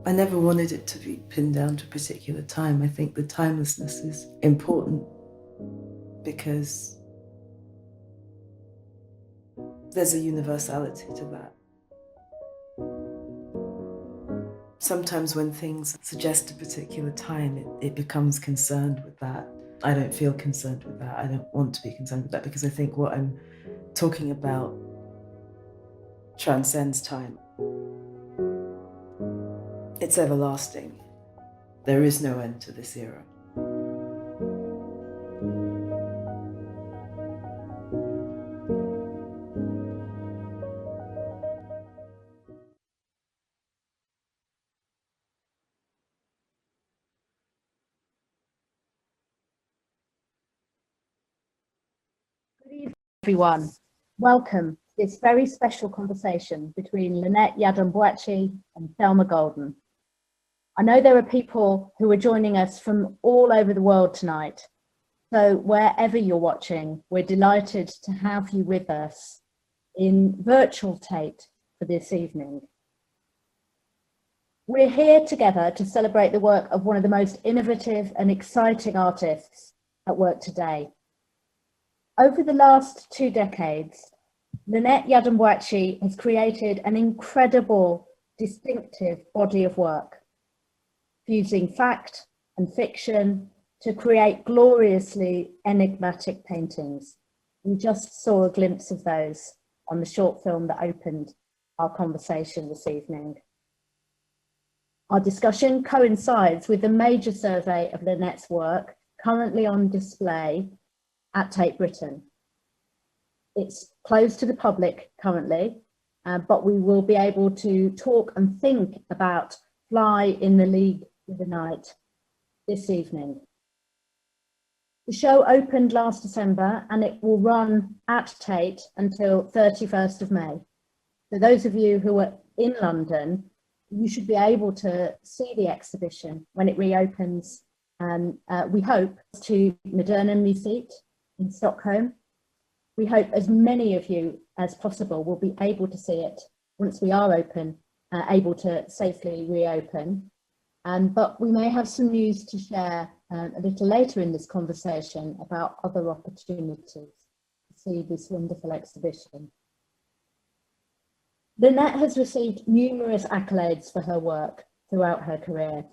I never wanted it to be pinned down to a particular time. I think the timelessness is important because there's a universality to that. Sometimes when things suggest a particular time, it becomes concerned with that. I don't feel concerned with that. I don't want to be concerned with that because I think what I'm talking about transcends time. It's everlasting. There is no end to this era. Good evening, everyone. Welcome to this very special conversation between Lynette Yiadom-Boakye and Thelma Golden. I know there are people who are joining us from all over the world tonight. So wherever you're watching, we're delighted to have you with us in virtual Tate for this evening. We're here together to celebrate the work of one of the most innovative and exciting artists at work today. Over the last 2 decades, Lynette Yiadom-Boakye has created an incredible, distinctive body of work, fusing fact and fiction to create gloriously enigmatic paintings. We just saw a glimpse of those on the short film that opened our conversation this evening. Our discussion coincides with the major survey of Lynette's work currently on display at Tate Britain. It's closed to the public currently, but we will be able to talk and think about Fly in the League with the Night this evening. The show opened last December and it will run at Tate until 31st of May. For those of you who are in London, you should be able to see the exhibition when it reopens, we hope, to Moderna Museet in Stockholm. We hope as many of you as possible will be able to see it once we are open, able to safely reopen. But we may have some news to share a little later in this conversation about other opportunities to see this wonderful exhibition. Lynette has received numerous accolades for her work throughout her career.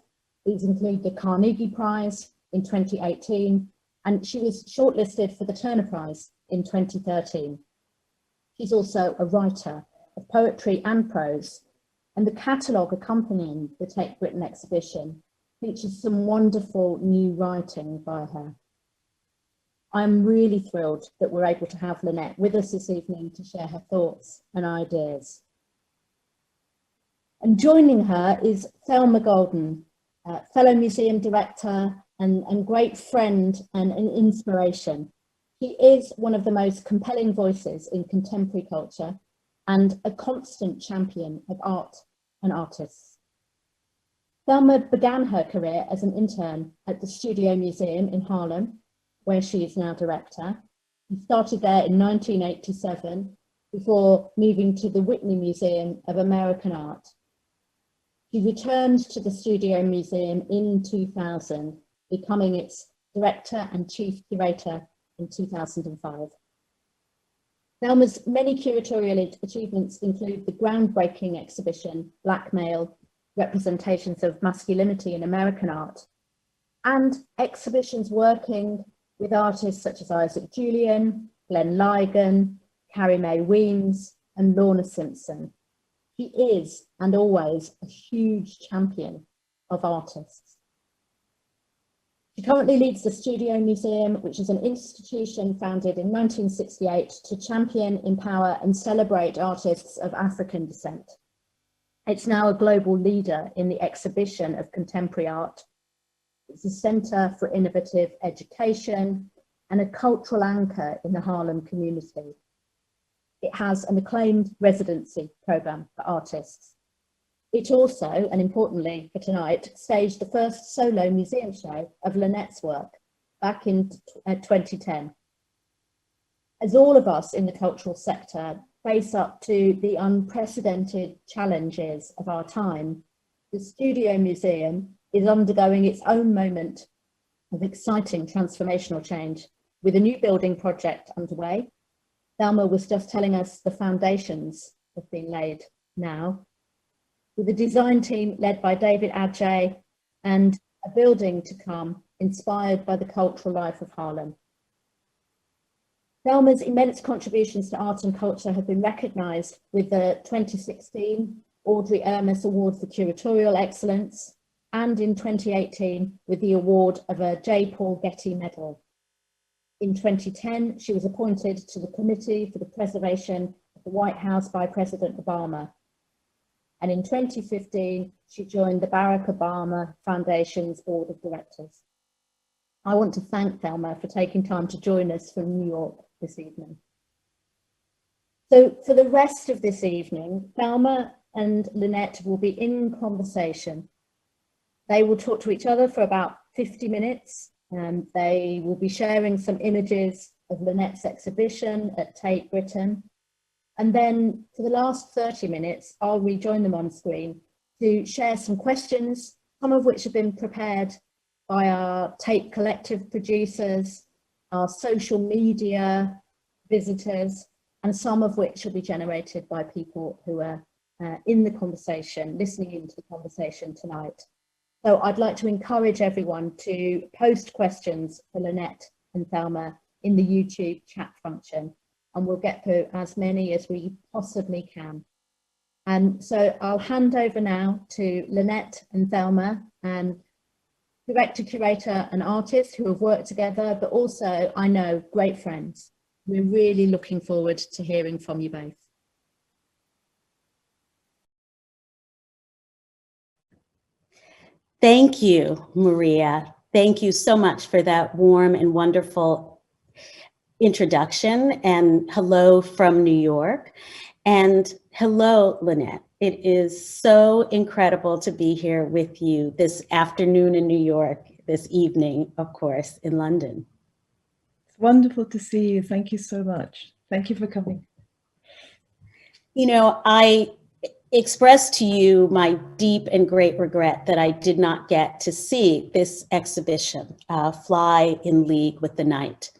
These include the Carnegie Prize in 2018, and she was shortlisted for the Turner Prize in 2013. She's also a writer of poetry and prose, and the catalogue accompanying the Tate Britain exhibition features some wonderful new writing by her. I'm really thrilled that we're able to have Lynette with us this evening to share her thoughts and ideas. And joining her is Thelma Golden, fellow museum director and great friend and an inspiration. She is one of the most compelling voices in contemporary culture and a constant champion of art and artists. Thelma began her career as an intern at the Studio Museum in Harlem, where she is now director. She started there in 1987 before moving to the Whitney Museum of American Art. She returned to the Studio Museum in 2000, becoming its director and chief curator in 2005. Thelma's many curatorial achievements include the groundbreaking exhibition, Blackmail, Representations of Masculinity in American Art, and exhibitions working with artists such as Isaac Julian, Glenn Ligon, Carrie Mae Weems, and Lorna Simpson. She is, and always, a huge champion of artists. She currently leads the Studio Museum, which is an institution founded in 1968 to champion, empower, and celebrate artists of African descent. It's now a global leader in the exhibition of contemporary art. It's a centre for innovative education and a cultural anchor in the Harlem community. It has an acclaimed residency programme for artists. It also, and importantly for tonight, staged the first solo museum show of Lynette's work back in 2010. As all of us in the cultural sector face up to the unprecedented challenges of our time, the Studio Museum is undergoing its own moment of exciting transformational change with a new building project underway. Thelma was just telling us the foundations have been laid now, with a design team led by David Adjaye and a building to come inspired by the cultural life of Harlem. Thelma's immense contributions to art and culture have been recognised with the 2016 Audrey Ermis Award for Curatorial Excellence, and in 2018 with the award of a J. Paul Getty Medal. In 2010, she was appointed to the Committee for the Preservation of the White House by President Obama. And in 2015, she joined the Barack Obama Foundation's Board of Directors. I want to thank Thelma for taking time to join us from New York this evening. So for the rest of this evening, Thelma and Lynette will be in conversation. They will talk to each other for about 50 minutes, and they will be sharing some images of Lynette's exhibition at Tate Britain. And then for the last 30 minutes, I'll rejoin them on screen to share some questions, some of which have been prepared by our Tate Collective producers, our social media visitors, and some of which will be generated by people who are in the conversation, listening into the conversation tonight. So I'd like to encourage everyone to post questions for Lynette and Thelma in the YouTube chat function, and we'll get through as many as we possibly can. And so I'll hand over now to Lynette and Thelma, and director, curator and artist who have worked together, but also, I know, great friends. We're really looking forward to hearing from you both. Thank you, Maria. Thank you so much for that warm and wonderful introduction, and hello from New York. And hello, Lynette. It is so incredible to be here with you this afternoon in New York, this evening, of course, in London. It's wonderful to see you. Thank you so much. Thank you for coming. You know, I express to you my deep and great regret that I did not get to see this exhibition, Fly in League with the Night,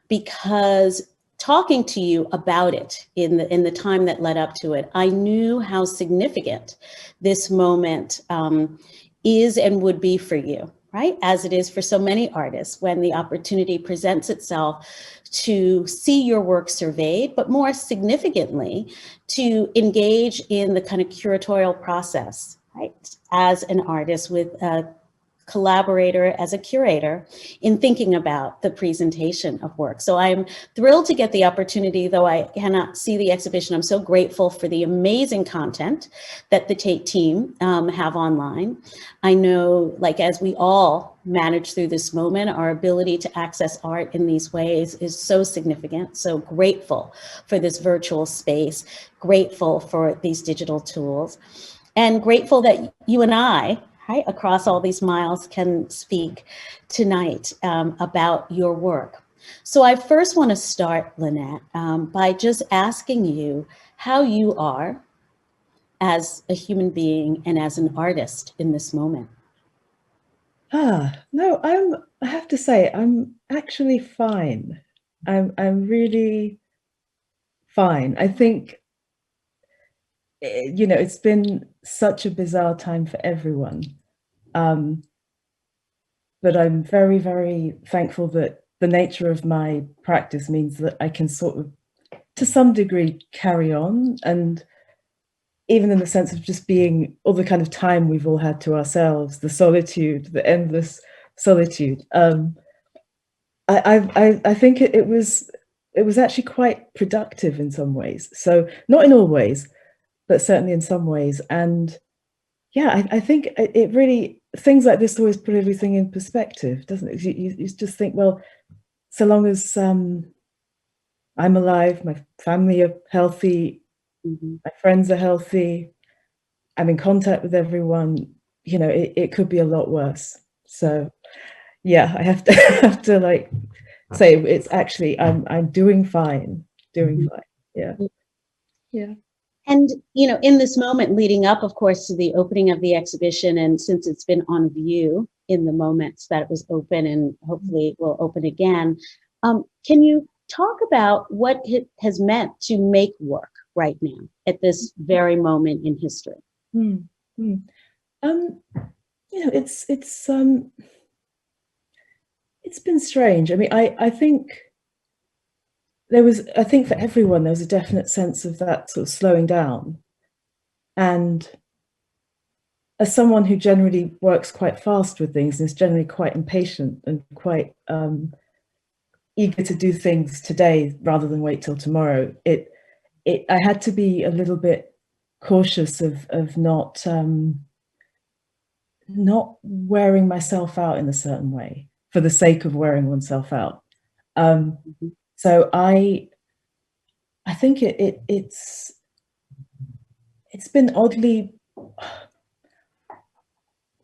because talking to you about it in the time that led up to it, I knew how significant this moment is and would be for you, right? As it is for so many artists when the opportunity presents itself to see your work surveyed, but more significantly, to engage in the kind of curatorial process, right? As an artist with a collaborator, as a curator, in thinking about the presentation of work. So I'm thrilled to get the opportunity, though I cannot see the exhibition. I'm so grateful for the amazing content that the Tate team have online. I know, like, as we all manage through this moment, our ability to access art in these ways is so significant. So grateful for this virtual space, grateful for these digital tools, and grateful that you and I, right, across all these miles, can speak tonight about your work. So I first want to start, Lynette, by just asking you how you are as a human being and as an artist in this moment. No, I have to say, I'm actually fine. I'm really fine. I think, you know, it's been such a bizarre time for everyone. But I'm very, very thankful that the nature of my practice means that I can sort of, to some degree, carry on. And even in the sense of just being all the kind of time we've all had to ourselves, the solitude, the endless solitude. I think it was actually quite productive in some ways. So not in all ways, but certainly in some ways. And yeah, I think it really, things like this always put everything in perspective, doesn't it? You just think, well, so long as I'm alive, my family are healthy, my friends are healthy, I'm in contact with everyone, you know, it could be a lot worse. So yeah, I have to like say it's actually, I'm doing fine, Yeah. And, in this moment leading up, of course, to the opening of the exhibition, and since it's been on view in the moments that it was open and hopefully it will open again, can you talk about what it has meant to make work right now at this very moment in history? It's been strange. I mean, I think for everyone, there was a definite sense of that sort of slowing down. And as someone who generally works quite fast with things and is generally quite impatient and quite eager to do things today rather than wait till tomorrow, I had to be a little bit cautious of not wearing myself out in a certain way for the sake of wearing oneself out. So I think it's been oddly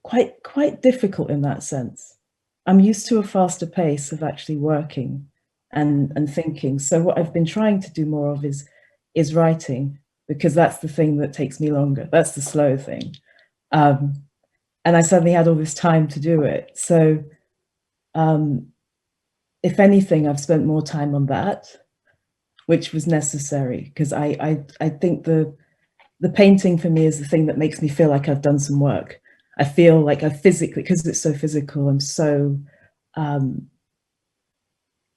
quite difficult in that sense. I'm used to a faster pace of actually working and thinking. So what I've been trying to do more of is writing, because that's the thing that takes me longer. That's the slow thing. And I suddenly had all this time to do it. So if anything, I've spent more time on that, which was necessary, because I think the painting for me is the thing that makes me feel like I've done some work. I feel like I physically, because it's so physical, I'm so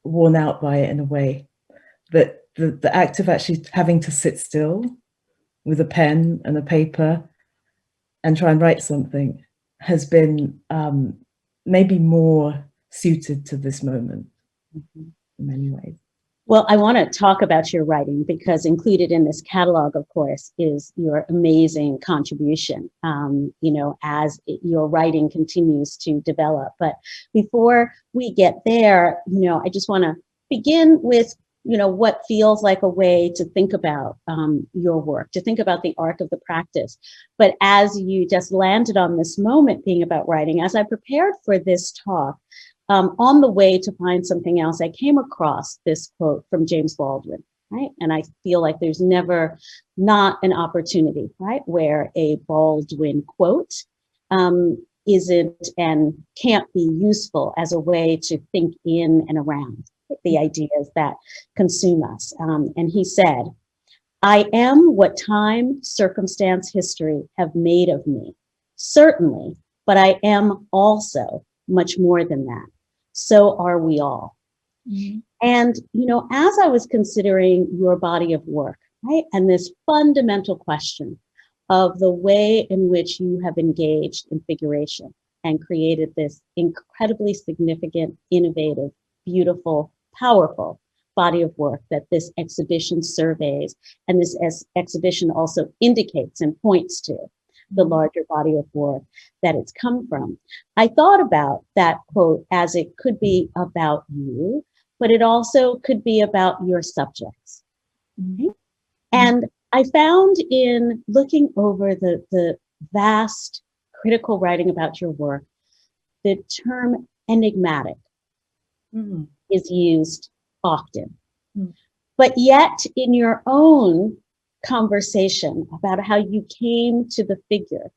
worn out by it in a way that the act of actually having to sit still with a pen and a paper and try and write something has been maybe more suited to this moment in many ways. Well, I want to talk about your writing, because included in this catalog, of course, is your amazing contribution, as your writing continues to develop. But before we get there, I just want to begin with, what feels like a way to think about your work, to think about the arc of the practice. But as you just landed on this moment being about writing, as I prepared for this talk, on the way to find something else, I came across this quote from James Baldwin, right? And I feel like there's never not an opportunity, right, where a Baldwin quote isn't and can't be useful as a way to think in and around the ideas that consume us. And he said, "I am what time, circumstance, history have made of me, certainly, but I am also much more than that. So are we all." Mm-hmm. And, as I was considering your body of work, right, and this fundamental question of the way in which you have engaged in figuration and created this incredibly significant, innovative, beautiful, powerful body of work that this exhibition surveys, and this exhibition also indicates and points to the larger body of work that it's come from. I thought about that quote as it could be about you, but it also could be about your subjects. Mm-hmm. And I found in looking over the vast critical writing about your work, the term enigmatic is used often. But yet in your own conversation about how you came to the figure,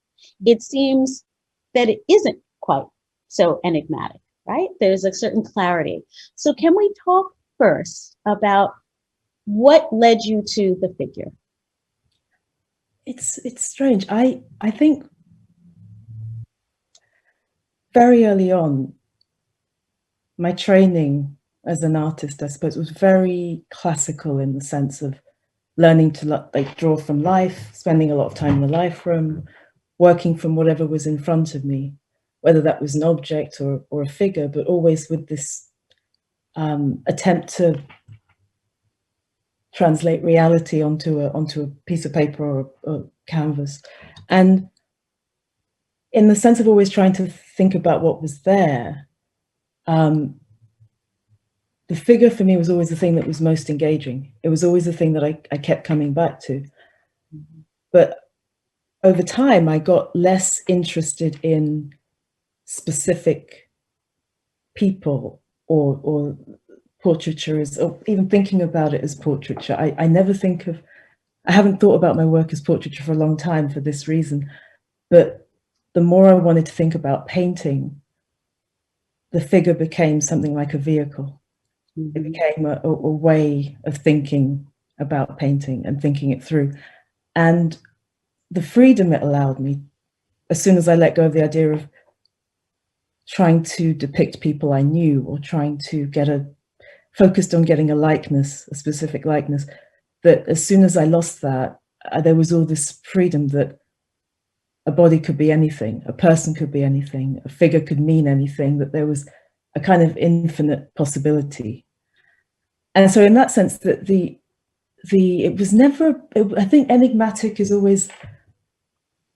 it seems that it isn't quite so enigmatic, right? There's a certain clarity. So can we talk first about what led you to the figure? It's strange. I think very early on, my training as an artist, I suppose, was very classical in the sense of learning to draw from life, spending a lot of time in the life room, working from whatever was in front of me, whether that was an object or a figure, but always with this attempt to translate reality onto a piece of paper or a canvas. And in the sense of always trying to think about what was there, the figure for me was always the thing that was most engaging. It was always the thing that I kept coming back to. But over time, I got less interested in specific people or portraiture, or even thinking about it as portraiture. I never think of I haven't thought about my work as portraiture for a long time for this reason, but the more I wanted to think about painting, the figure became something like a vehicle. Mm-hmm. It became a way of thinking about painting and thinking it through. And the freedom it allowed me, as soon as I let go of the idea of trying to depict people I knew or trying to focused on getting a likeness, a specific likeness, that as soon as I lost that, there was all this freedom that a body could be anything, a person could be anything, a figure could mean anything, that there was a kind of infinite possibility. And so in that sense, that it was never, I think enigmatic is always,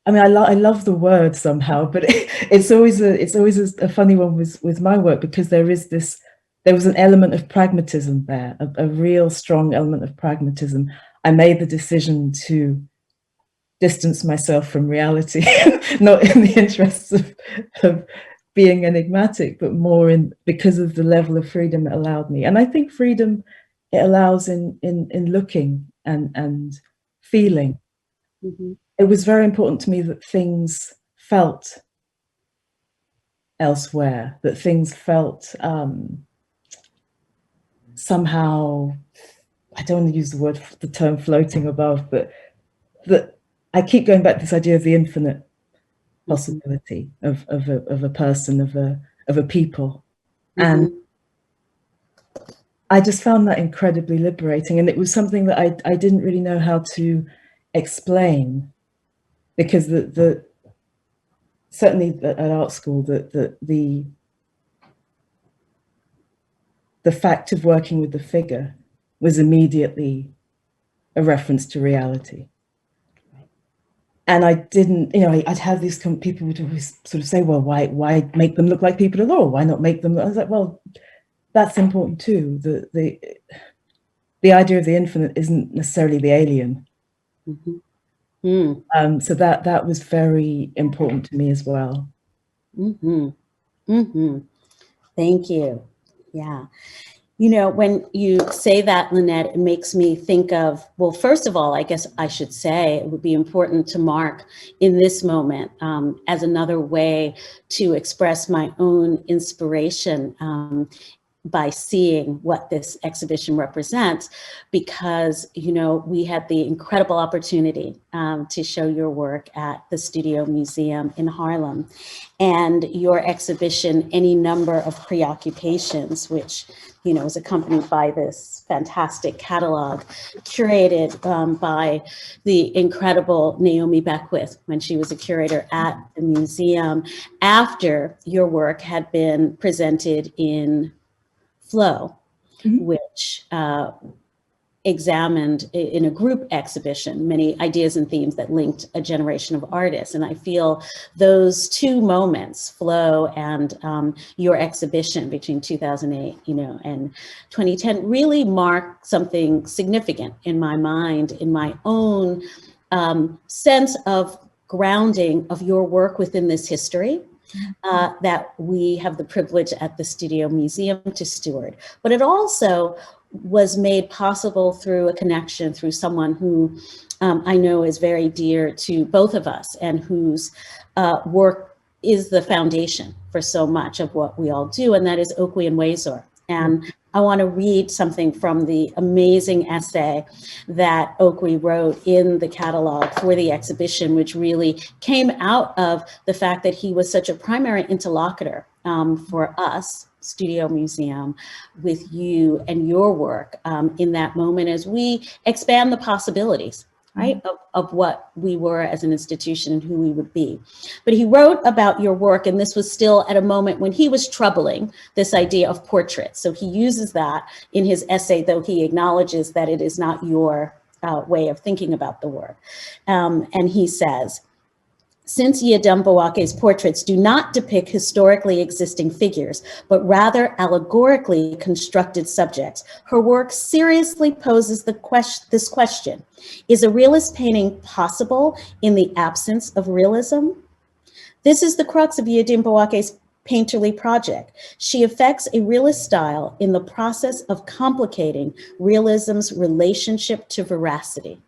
I mean, I love the word somehow, but it's always a funny one with my work, because there was an element of pragmatism there, a real strong element of pragmatism. I made the decision to distance myself from reality, not in the interests of being enigmatic, but more because of the level of freedom it allowed me. And I think freedom it allows in looking and feeling. Mm-hmm. It was very important to me that things felt elsewhere, that things felt somehow, I don't want to use the term floating above, but that I keep going back to this idea of the infinite possibility of a person, of a people. Mm-hmm. And I just found that incredibly liberating. And it was something that I didn't really know how to explain, because certainly at art school, the fact of working with the figure was immediately a reference to reality. And I didn't, I'd have these people would always sort of say, well, why make them look like people at all? Why not make them? I was like, well, that's important too. The idea of the infinite isn't necessarily the alien. Mm-hmm. So that was very important to me as well. Mm-hmm. Mm-hmm. Thank you. Yeah. When you say that, Lynette, it makes me think of, well, first of all, I guess I should say it would be important to mark in this moment as another way to express my own inspiration by seeing what this exhibition represents, because, we had the incredible opportunity to show your work at the Studio Museum in Harlem, and your exhibition, Any Number of Preoccupations, which, is accompanied by this fantastic catalog, curated by the incredible Naomi Beckwith when she was a curator at the museum, after your work had been presented in Flow, mm-hmm. which examined in a group exhibition many ideas and themes that linked a generation of artists. And I feel those two moments, Flow and your exhibition between 2008, and 2010, really mark something significant in my mind, in my own sense of grounding of your work within this history. That we have the privilege at the Studio Museum to steward. But it also was made possible through a connection, through someone who I know is very dear to both of us, and whose work is the foundation for so much of what we all do, and that is Boakye and Wazor. And I want to read something from the amazing essay that Boakye wrote in the catalog for the exhibition, which really came out of the fact that he was such a primary interlocutor for us, Studio Museum, with you and your work in that moment as we expand the possibilities, right, of what we were as an institution and who we would be. But he wrote about your work, and this was still at a moment when he was troubling this idea of portrait. So he uses that in his essay, though he acknowledges that it is not your way of thinking about the work. And he says, since Yiadom-Boakye's portraits do not depict historically existing figures, but rather allegorically constructed subjects, her work seriously poses this question: is a realist painting possible in the absence of realism? This is the crux of Yiadom-Boakye's painterly project. She affects a realist style in the process of complicating realism's relationship to veracity.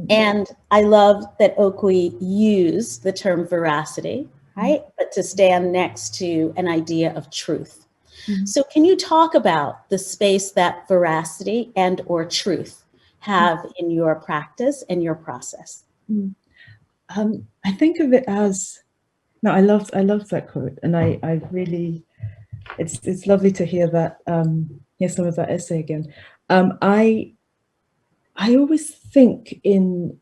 And I love that Boakye used the term veracity, right? But to stand next to an idea of truth. So can you talk about the space that veracity and or truth have in your practice and your process? I think of it as, no, I love that quote, and I really, it's lovely to hear that, hear some of that essay again. I always think in,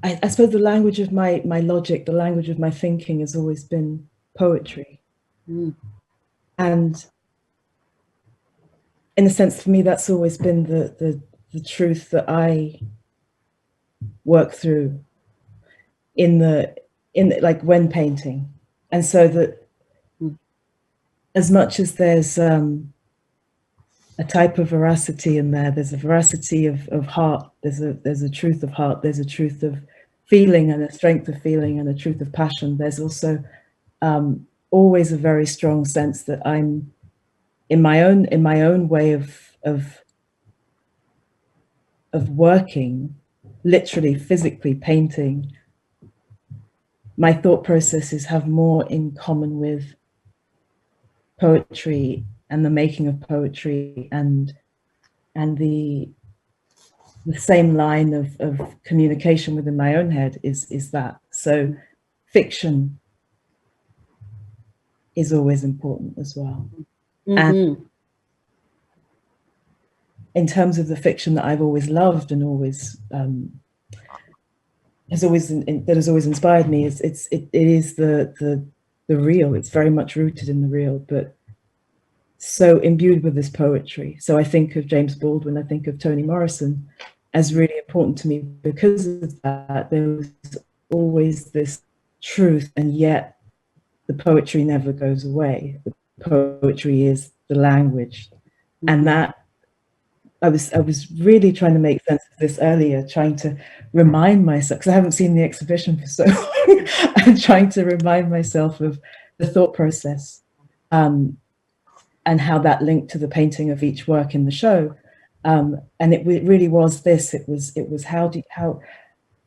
I suppose the language of my logic, the language of my thinking has always been poetry. And in a sense, for me, that's always been the truth that I work through in like when painting. And so that as much as there's a type of veracity in there, there's a veracity of heart, there's a truth of heart, there's a truth of feeling and a strength of feeling and a truth of passion. There's also always a very strong sense that I'm in my own way of working, literally physically painting. My thought processes have more in common with poetry and the making of poetry and the same line of communication within my own head is that. So fiction is always important as well. And in terms of the fiction that I've always loved and always has always inspired me, it is the real. It's very much rooted in the real, but so imbued with this poetry. So I think of James Baldwin, I think of Toni Morrison as really important to me because of that. There was always this truth, and yet the poetry never goes away. The poetry is the language, and that I was really trying to make sense of this earlier, trying to remind myself, because I haven't seen the exhibition for so long, I'm trying to remind myself of the thought process and how that linked to the painting of each work in the show. And it really was this, it was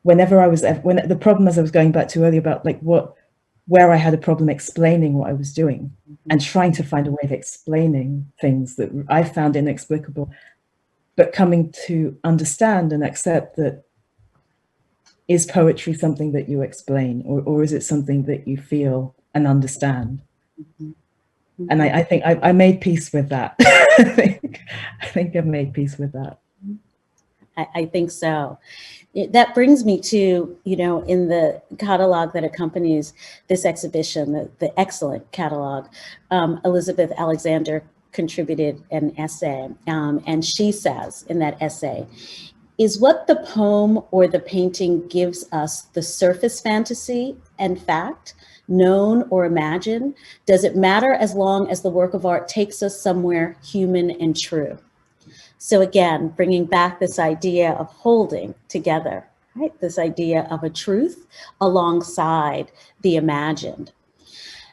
whenever the problem, as I was going back to earlier about like where I had a problem explaining what I was doing and trying to find a way of explaining things that I found inexplicable, but coming to understand and accept that, is poetry something that you explain, or is it something that you feel and understand? And I think I made peace with that. I think I've made peace with that. I think so. That brings me to, in the catalog that accompanies this exhibition, the excellent catalog, Elizabeth Alexander contributed an essay, and she says in that essay, is what the poem or the painting gives us the surface fantasy and fact, known or imagined? Does it matter as long as the work of art takes us somewhere human and true? So again, bringing back this idea of holding together, right? This idea of a truth alongside the imagined.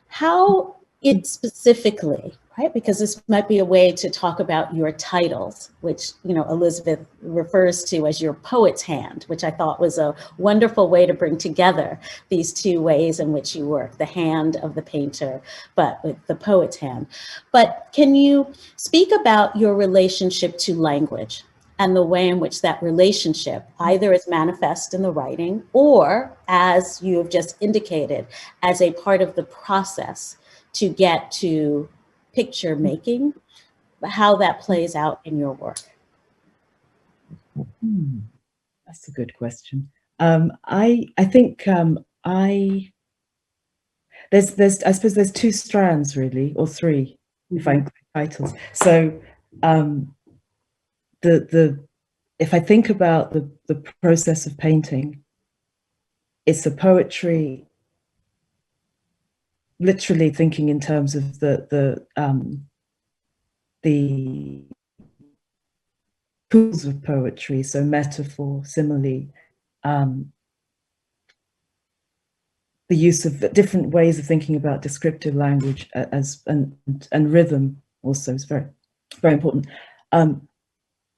How it specifically, right? Because this might be a way to talk about your titles, which, Elizabeth refers to as your poet's hand, which I thought was a wonderful way to bring together these two ways in which you work, the hand of the painter, but with the poet's hand. But can you speak about your relationship to language and the way in which that relationship either is manifest in the writing or, as you have just indicated, as a part of the process to get to picture making, how that plays out in your work? That's a good question. I think I suppose there's two strands really, or three, if I include titles. So if I think about the process of painting, it's a poetry, literally thinking in terms of the tools of poetry, so metaphor, simile, the use of different ways of thinking about descriptive language and rhythm also is very, very important.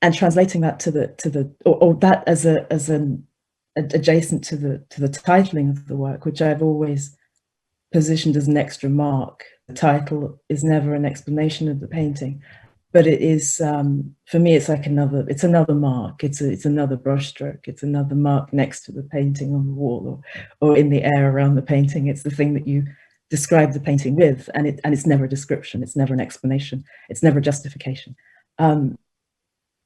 and translating that to the or that as an adjacent to the titling of the work, which I've always positioned as an extra mark. The title is never an explanation of the painting, but it is, for me, it's like another mark. It's another brushstroke. It's another mark next to the painting on the wall or in the air around the painting. It's the thing that you describe the painting with, and it's never a description. It's never an explanation. It's never a justification.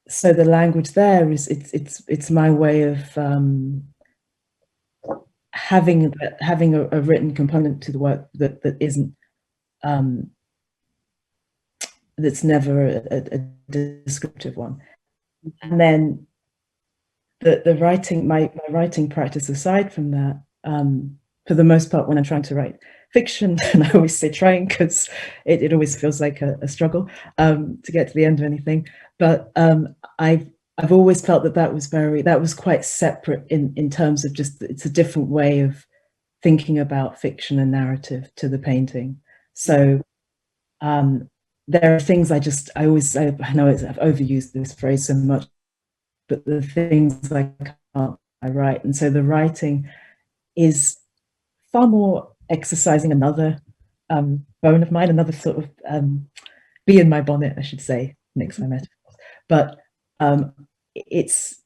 So the language there is it's my way of having a written component to the work that isn't that's never a descriptive one. And then the writing, my writing practice aside from that, for the most part, when I'm trying to write fiction, and I always say trying because it always feels like a struggle to get to the end of anything. But I've always felt that was quite separate in terms of just, it's a different way of thinking about fiction and narrative to the painting. So there are things I know I've overused this phrase so much, but the things I write. And so the writing is far more exercising another bone of mine, another sort of bee in my bonnet, I should say, mix my metaphors. But it's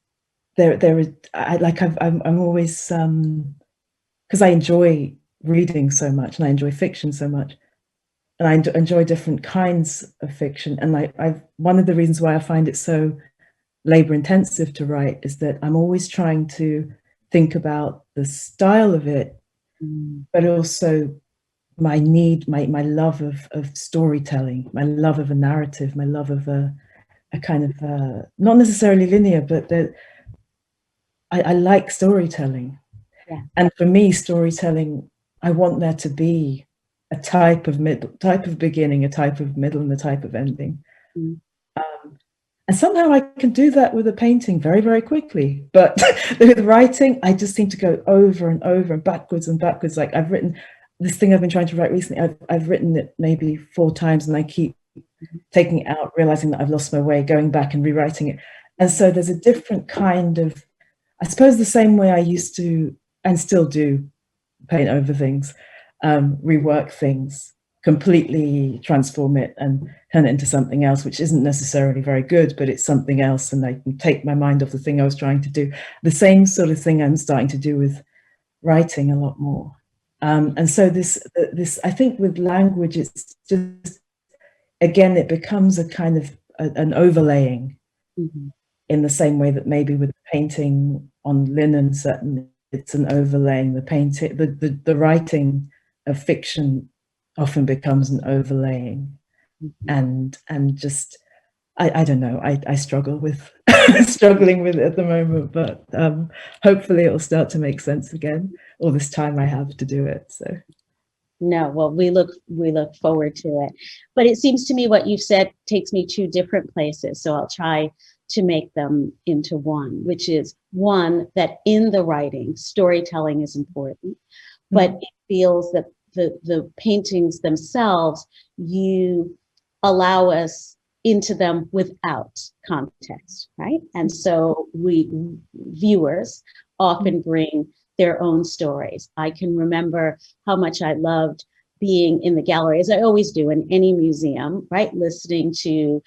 I'm always, because I enjoy reading so much and I enjoy fiction so much, and I enjoy different kinds of fiction. And one of the reasons why I find it so labor intensive to write is that I'm always trying to think about the style of it, but also my love of storytelling, my love of a narrative, my love of a kind of not necessarily linear, but I like storytelling. Yeah. And for me, storytelling, I want there to be a type of beginning, a type of middle, and a type of ending. And somehow I can do that with a painting very, very quickly. But with writing, I just seem to go over and over and backwards. Like I've written this thing I've been trying to write recently. I've written it maybe 4 times, and I keep taking it out, realizing that I've lost my way, going back and rewriting it. And so there's a different kind of, I suppose the same way I used to, and still do, paint over things, rework things, completely transform it and turn it into something else, which isn't necessarily very good, but it's something else, and I can take my mind off the thing I was trying to do. The same sort of thing I'm starting to do with writing a lot more. And so this, I think with language, it's just, again, it becomes a kind of an overlaying, in the same way that maybe with painting on linen, certainly it's an overlaying. The painting, the writing of fiction often becomes an overlaying, and just I don't know. I struggle with struggling with it at the moment, but hopefully it'll start to make sense again. All this time I have to do it. So. No, well, we look forward to it. But it seems to me what you've said takes me to different places. So I'll try to make them into one, which is one, that in the writing, storytelling is important, but it feels that the paintings themselves, you allow us into them without context, right? And so we viewers often bring their own stories. I can remember how much I loved being in the gallery, as I always do in any museum, right? Listening to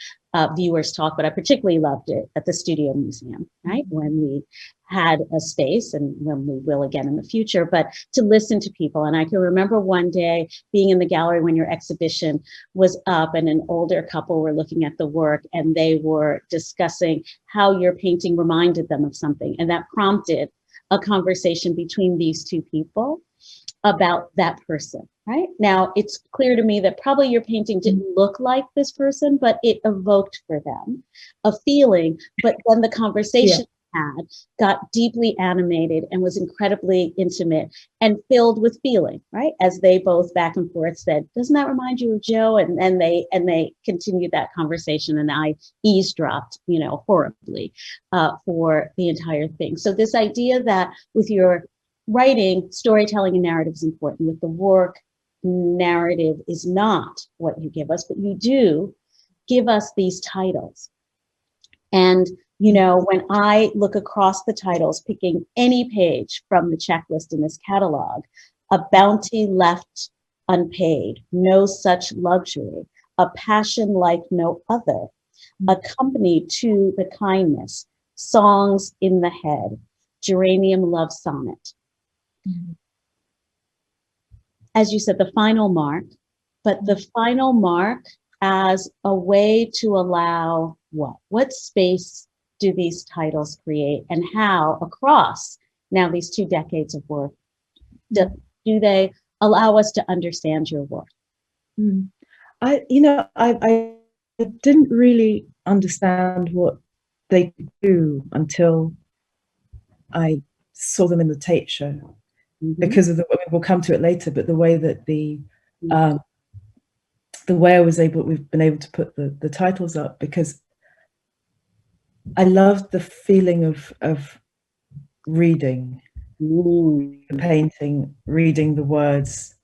viewers talk, but I particularly loved it at the Studio Museum, right? When we had a space, and when we will again in the future, but to listen to people. And I can remember one day being in the gallery when your exhibition was up, and an older couple were looking at the work, and they were discussing how your painting reminded them of something. And that prompted a conversation between these two people about that person, right? Now, it's clear to me that probably your painting didn't look like this person, but it evoked for them a feeling. But then the conversation had got deeply animated and was incredibly intimate and filled with feeling, right? As they both back and forth said, doesn't that remind you of Joe? And they continued that conversation, and I eavesdropped, horribly for the entire thing. So this idea that with your writing, storytelling and narrative is important. With the work, narrative is not what you give us, but you do give us these titles. And, you know, when I look across the titles, picking any page from the checklist in this catalog, a bounty left unpaid, no such luxury, a passion like no other, accompanied to the kindness, songs in the head, geranium love sonnet. As you said, the final mark, but the final mark as a way to allow what? What space do these titles create, and how across now these 2 decades of work, do they allow us to understand your work? I didn't really understand what they do until I saw them in the Tate show, because of we'll come to it later, but the way that the way we've been able to put the titles up, because I loved the feeling of reading the painting, reading the words,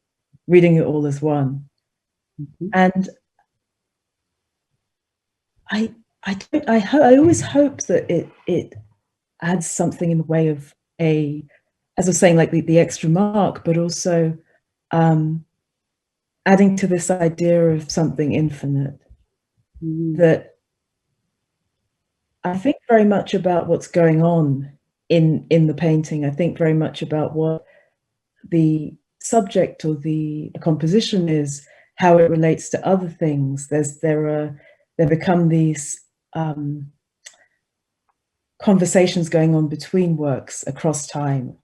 reading it all as one. And I always hope that it adds something in the way of as I was saying, like the extra mark, but also adding to this idea of something infinite, that I think very much about what's going on in the painting. I think very much about what the subject or the composition is, how it relates to other things. There become these conversations going on between works across time,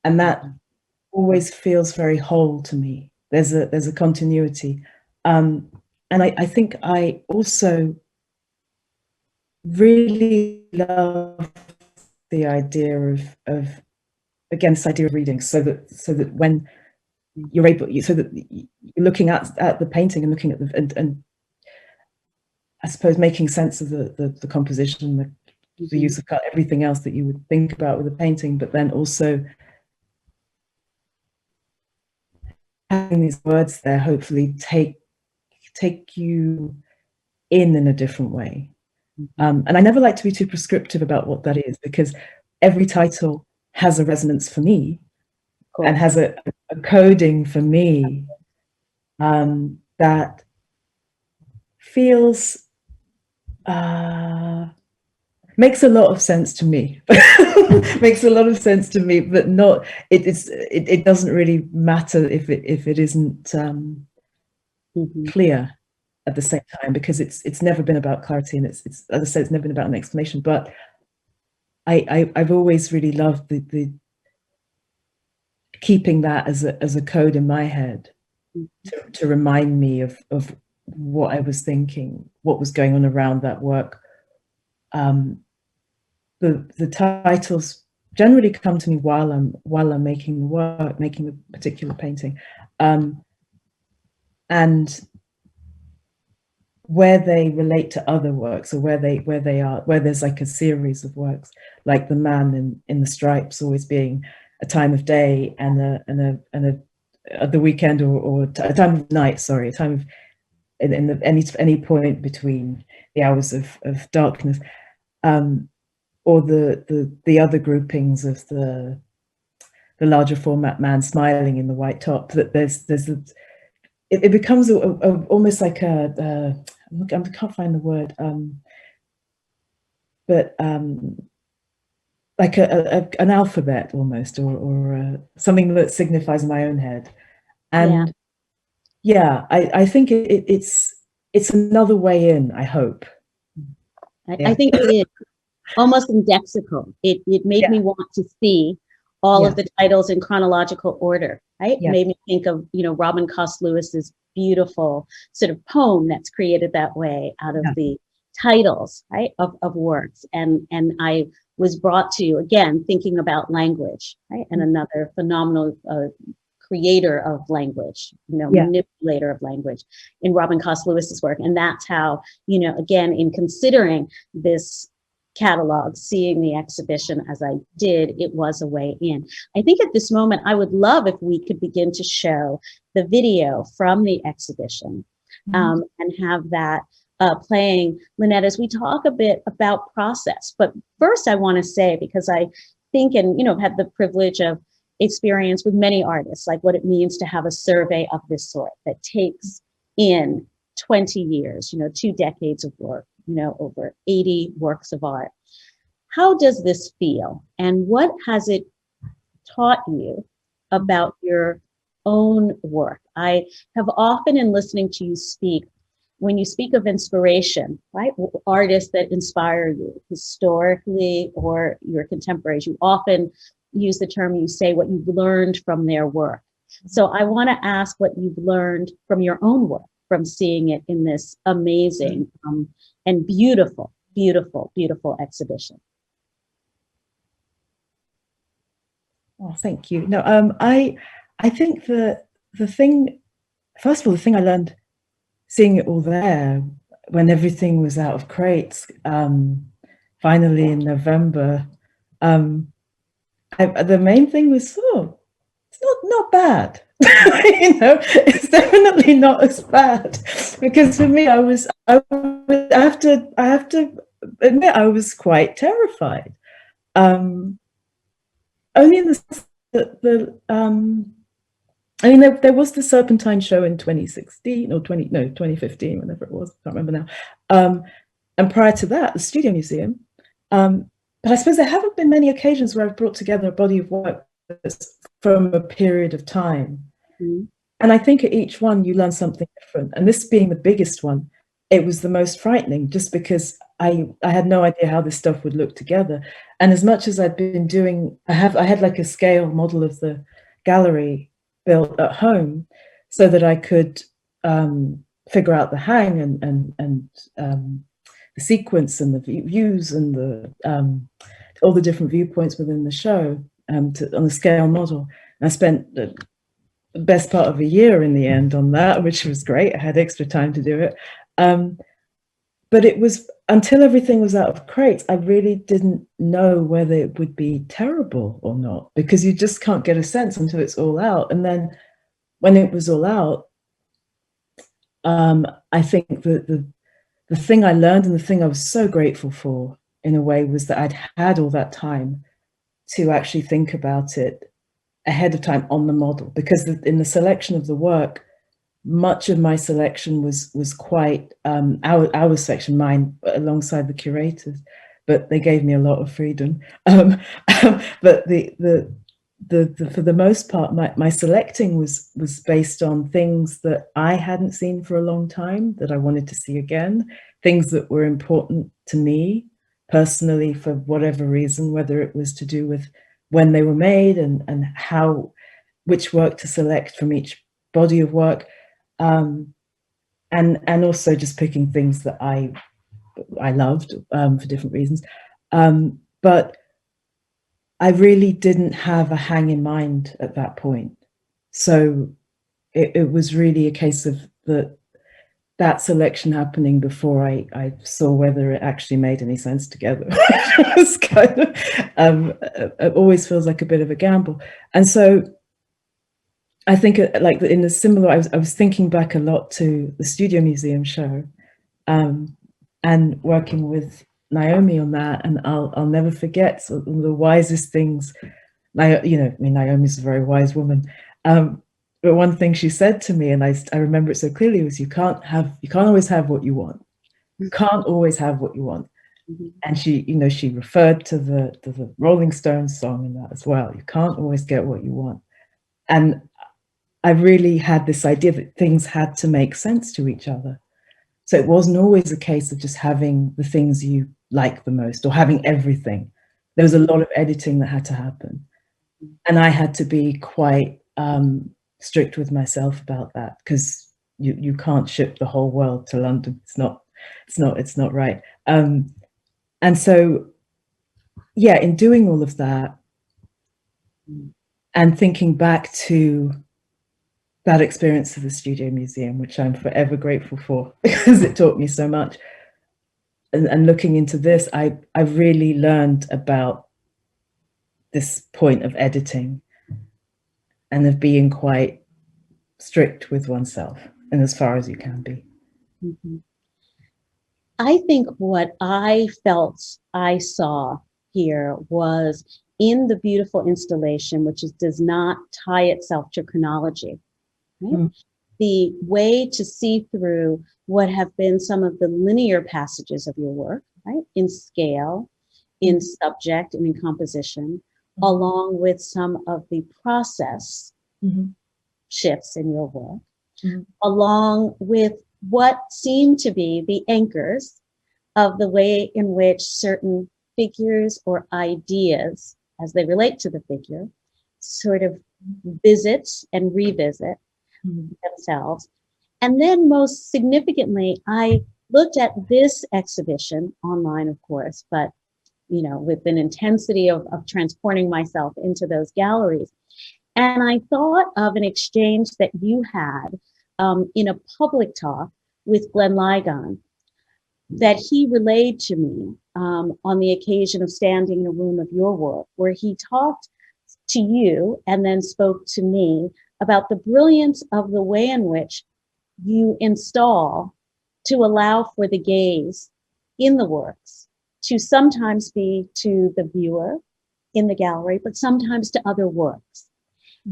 and that always feels very whole to me. There's a continuity, and I think I also really love the idea of again, this idea of reading, so that when you're able, so that you're looking at the painting and looking at and I suppose making sense of the composition, the use of color, everything else that you would think about with a painting, but then also having these words there hopefully take you in a different way. And I never like to be too prescriptive about what that is, because every title has a resonance for me, and has a coding for me that feels makes a lot of sense to me. Makes a lot of sense to me, but not it doesn't really matter if it isn't clear at the same time, because it's never been about clarity, and it's as I said, it's never been about an explanation. But I've always really loved the keeping that as a code in my head to remind me of what I was thinking, what was going on around that work. The titles generally come to me while I'm making the work, making the particular painting, and where they relate to other works, or where there's like a series of works, like the man in the stripes always being a time of day and the weekend, or a time of night. Sorry, a time of any point between the hours of darkness, or the other groupings of the larger format man smiling in the white top. That it becomes almost like I can't find the word, but like an alphabet almost, or something that signifies my own head. And I think it's another way in, I hope. I think it is almost indexical. It made me want to see all of the titles in chronological order, right? It made me think of, Robin Cost Lewis's beautiful sort of poem that's created that way out of the titles, right, of works. And I was brought to, again, thinking about language, right? And another phenomenal creator of language, manipulator of language in Robin Cost Lewis's work. And that's how, again, in considering this catalog, seeing the exhibition as I did, it was a way in. I think at this moment, I would love if we could begin to show the video from the exhibition and have that playing, Lynette, as we talk a bit about process. But first I want to say, because I think, and, you know, I've had the privilege of experience with many artists, like what it means to have a survey of this sort that takes in 20 years, you know, 2 decades of work, you know, over 80 works of art. How does this feel? And what has it taught you about your own work? I have often, in listening to you speak, when you speak of inspiration, right, artists that inspire you historically or your contemporaries, you often use the term, you say what you've learned from their work. So I want to ask what you've learned from your own work, from seeing it in this amazing and beautiful, beautiful, beautiful exhibition. Oh, thank you. No, I think the thing, first of all, the thing I learned seeing it all there when everything was out of crates, finally in November, the main thing was, oh, it's not bad. You know, it's definitely not as bad, because for me, I have to admit, I was quite terrified. Only in the sense that I mean, there was the Serpentine show in 2016 or 2015, whenever it was, I can't remember now. And prior to that, the Studio Museum. But I suppose there haven't been many occasions where I've brought together a body of work that's from a period of time. Mm-hmm. And I think at each one, you learn something different. And this being the biggest one, it was the most frightening, just because I had no idea how this stuff would look together. And as much as I'd been doing, I had like a scale model of the gallery built at home so that I could figure out the hang and the sequence and the views and the all the different viewpoints within the show on the scale model. And I spent the best part of a year in the end on that, which was great. I had extra time to do it. But it was until everything was out of crates, I really didn't know whether it would be terrible or not, because you just can't get a sense until it's all out. And then when it was all out, I think that the thing I learned and the thing I was so grateful for, in a way, was that I'd had all that time to actually think about it ahead of time on the model, because in the selection of the work, much of my selection was quite our section, mine, alongside the curators, but they gave me a lot of freedom. But for the most part, my selecting was based on things that I hadn't seen for a long time, that I wanted to see again, things that were important to me personally for whatever reason, whether it was to do with when they were made and which work to select from each body of work. And also just picking things that I loved for different reasons. But I really didn't have a hang in mind at that point. So it was really a case of that selection happening before I saw whether it actually made any sense together. It was kind of, it always feels like a bit of a gamble. And so I think, like in the similar, I was thinking back a lot to the Studio Museum show, and working with Naomi on that, and I'll never forget the wisest things. Naomi's a very wise woman, but one thing she said to me, and I remember it so clearly, was you can't always have what you want. You can't always have what you want. Mm-hmm. And she referred to the Rolling Stones song in that as well. You can't always get what you want, and I really had this idea that things had to make sense to each other. So it wasn't always a case of just having the things you like the most or having everything. There was a lot of editing that had to happen. And I had to be quite strict with myself about that, because you can't ship the whole world to London. It's not right. And so, yeah, in doing all of that and thinking back to that experience of the Studio Museum, which I'm forever grateful for because it taught me so much. And looking into this, I really learned about this point of editing and of being quite strict with oneself and as far as you can be. Mm-hmm. I think what I felt I saw here was in the beautiful installation, which does not tie itself to chronology, right? Mm. The way to see through what have been some of the linear passages of your work, right? In scale, in subject, and in composition, along with some of the process shifts in your work, along with what seem to be the anchors of the way in which certain figures or ideas, as they relate to the figure, sort of visit and revisit themselves. And then most significantly, I looked at this exhibition online, of course, but with an intensity of transporting myself into those galleries. And I thought of an exchange that you had in a public talk with Glenn Ligon that he relayed to me on the occasion of standing in a room of your work, where he talked to you and then spoke to me about the brilliance of the way in which you install to allow for the gaze in the works to sometimes be to the viewer in the gallery, but sometimes to other works.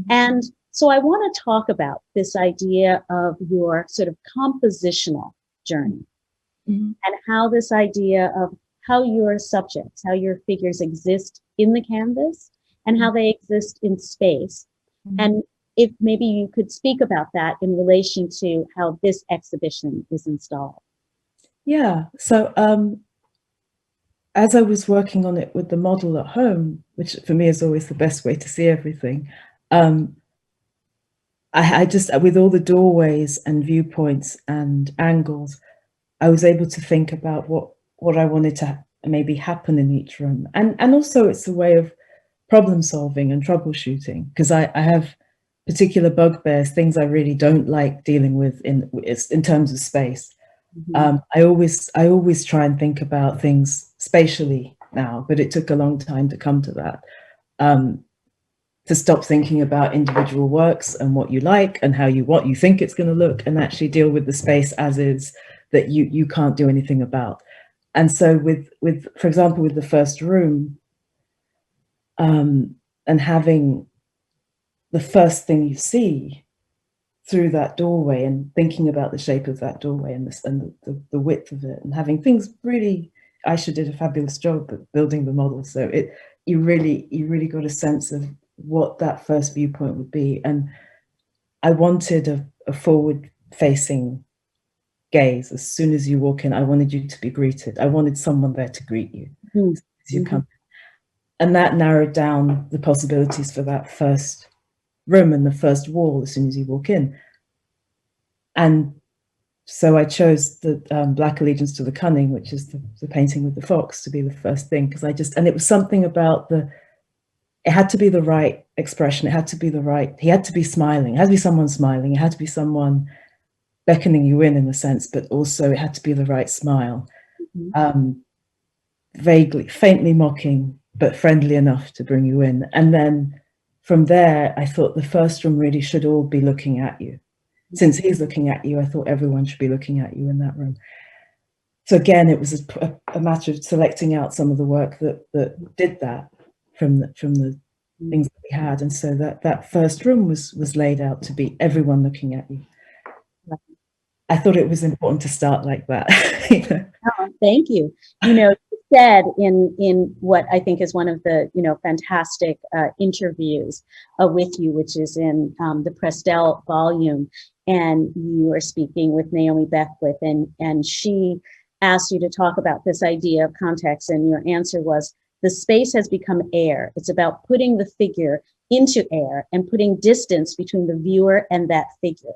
And so I want to talk about this idea of your sort of compositional journey and how this idea of how your subjects, how your figures exist in the canvas and how they exist in space. And if maybe you could speak about that in relation to how this exhibition is installed. Yeah, so as I was working on it with the model at home, which for me is always the best way to see everything, I just, with all the doorways and viewpoints and angles, I was able to think about what I wanted to maybe happen in each room. And also it's a way of problem solving and troubleshooting, because I have particular bugbears, things I really don't like dealing with in terms of space. I always try and think about things spatially now, but it took a long time to come to that. To stop thinking about individual works and what you like and what you think it's going to look, and actually deal with the space as is, that you can't do anything about. And so with for example, with the first room, and having the first thing you see through that doorway and thinking about the shape of that doorway and the width of it, and having things really, Aisha did a fabulous job at building the model. So you really got a sense of what that first viewpoint would be. And I wanted a forward facing gaze. As soon as you walk in, I wanted you to be greeted. I wanted someone there to greet you as you come. And that narrowed down the possibilities for that first room and the first wall as soon as you walk in. And so I chose the Black Allegiance to the Cunning, which is the painting with the fox, to be the first thing, because and it was something about it had to be the right expression. It had to be he had to be smiling. It had to be someone smiling. It had to be someone beckoning you in a sense, but also it had to be the right smile. Vaguely, faintly mocking, but friendly enough to bring you in. And then from there, I thought the first room really should all be looking at you. Since he's looking at you, I thought everyone should be looking at you in that room. So again, it was a matter of selecting out some of the work that did that from the things that we had. And so that first room was laid out to be everyone looking at you. I thought it was important to start like that. Oh, thank you. You said in what I think is one of the fantastic interviews with you, which is in the Prestel volume, and you are speaking with Naomi Beckwith, and she asked you to talk about this idea of context, and your answer was, the space has become air. It's about putting the figure into air and putting distance between the viewer and that figure.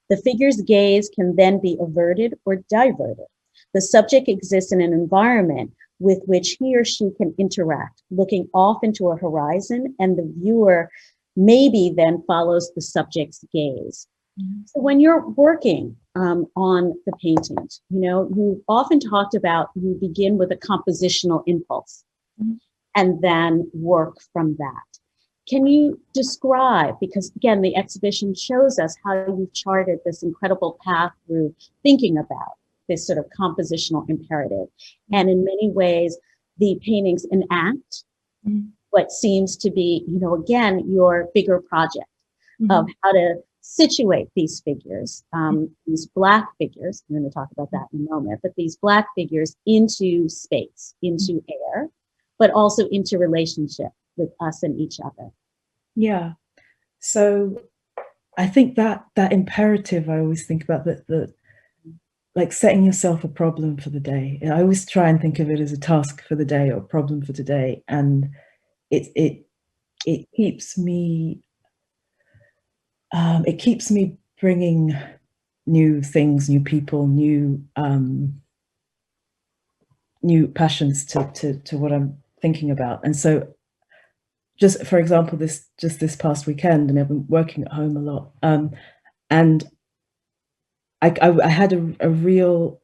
The figure's gaze can then be averted or diverted. The subject exists in an environment with which he or she can interact, looking off into a horizon, and the viewer maybe then follows the subject's gaze. So when you're working on the paintings, you often talked about you begin with a compositional impulse and then work from that. Can you describe, because again, the exhibition shows us how you've charted this incredible path through thinking about this sort of compositional imperative. And in many ways, the paintings enact what seems to be, again, your bigger project of how to situate these figures, these Black figures, I'm going to talk about that in a moment, but these Black figures into space, into air, but also into relationship with us and each other. Yeah. So I think that imperative, I always think about the like setting yourself a problem for the day. I always try and think of it as a task for the day or a problem for today. And it keeps me bringing new things, new people, new passions to what I'm thinking about. And so, just for example, this past weekend, and I've been working at home a lot, and I had a real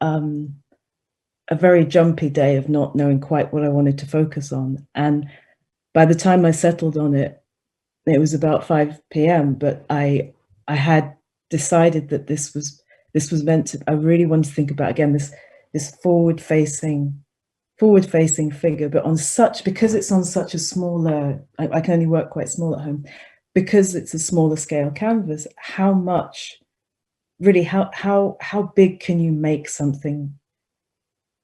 a very jumpy day of not knowing quite what I wanted to focus on. And by the time I settled on it, it was about 5 p.m. But I had decided that this was meant to. I really wanted to think about, again, this forward facing figure, but because it's on such a smaller. I can only work quite small at home, because it's a smaller scale canvas. How much, really, how big can you make something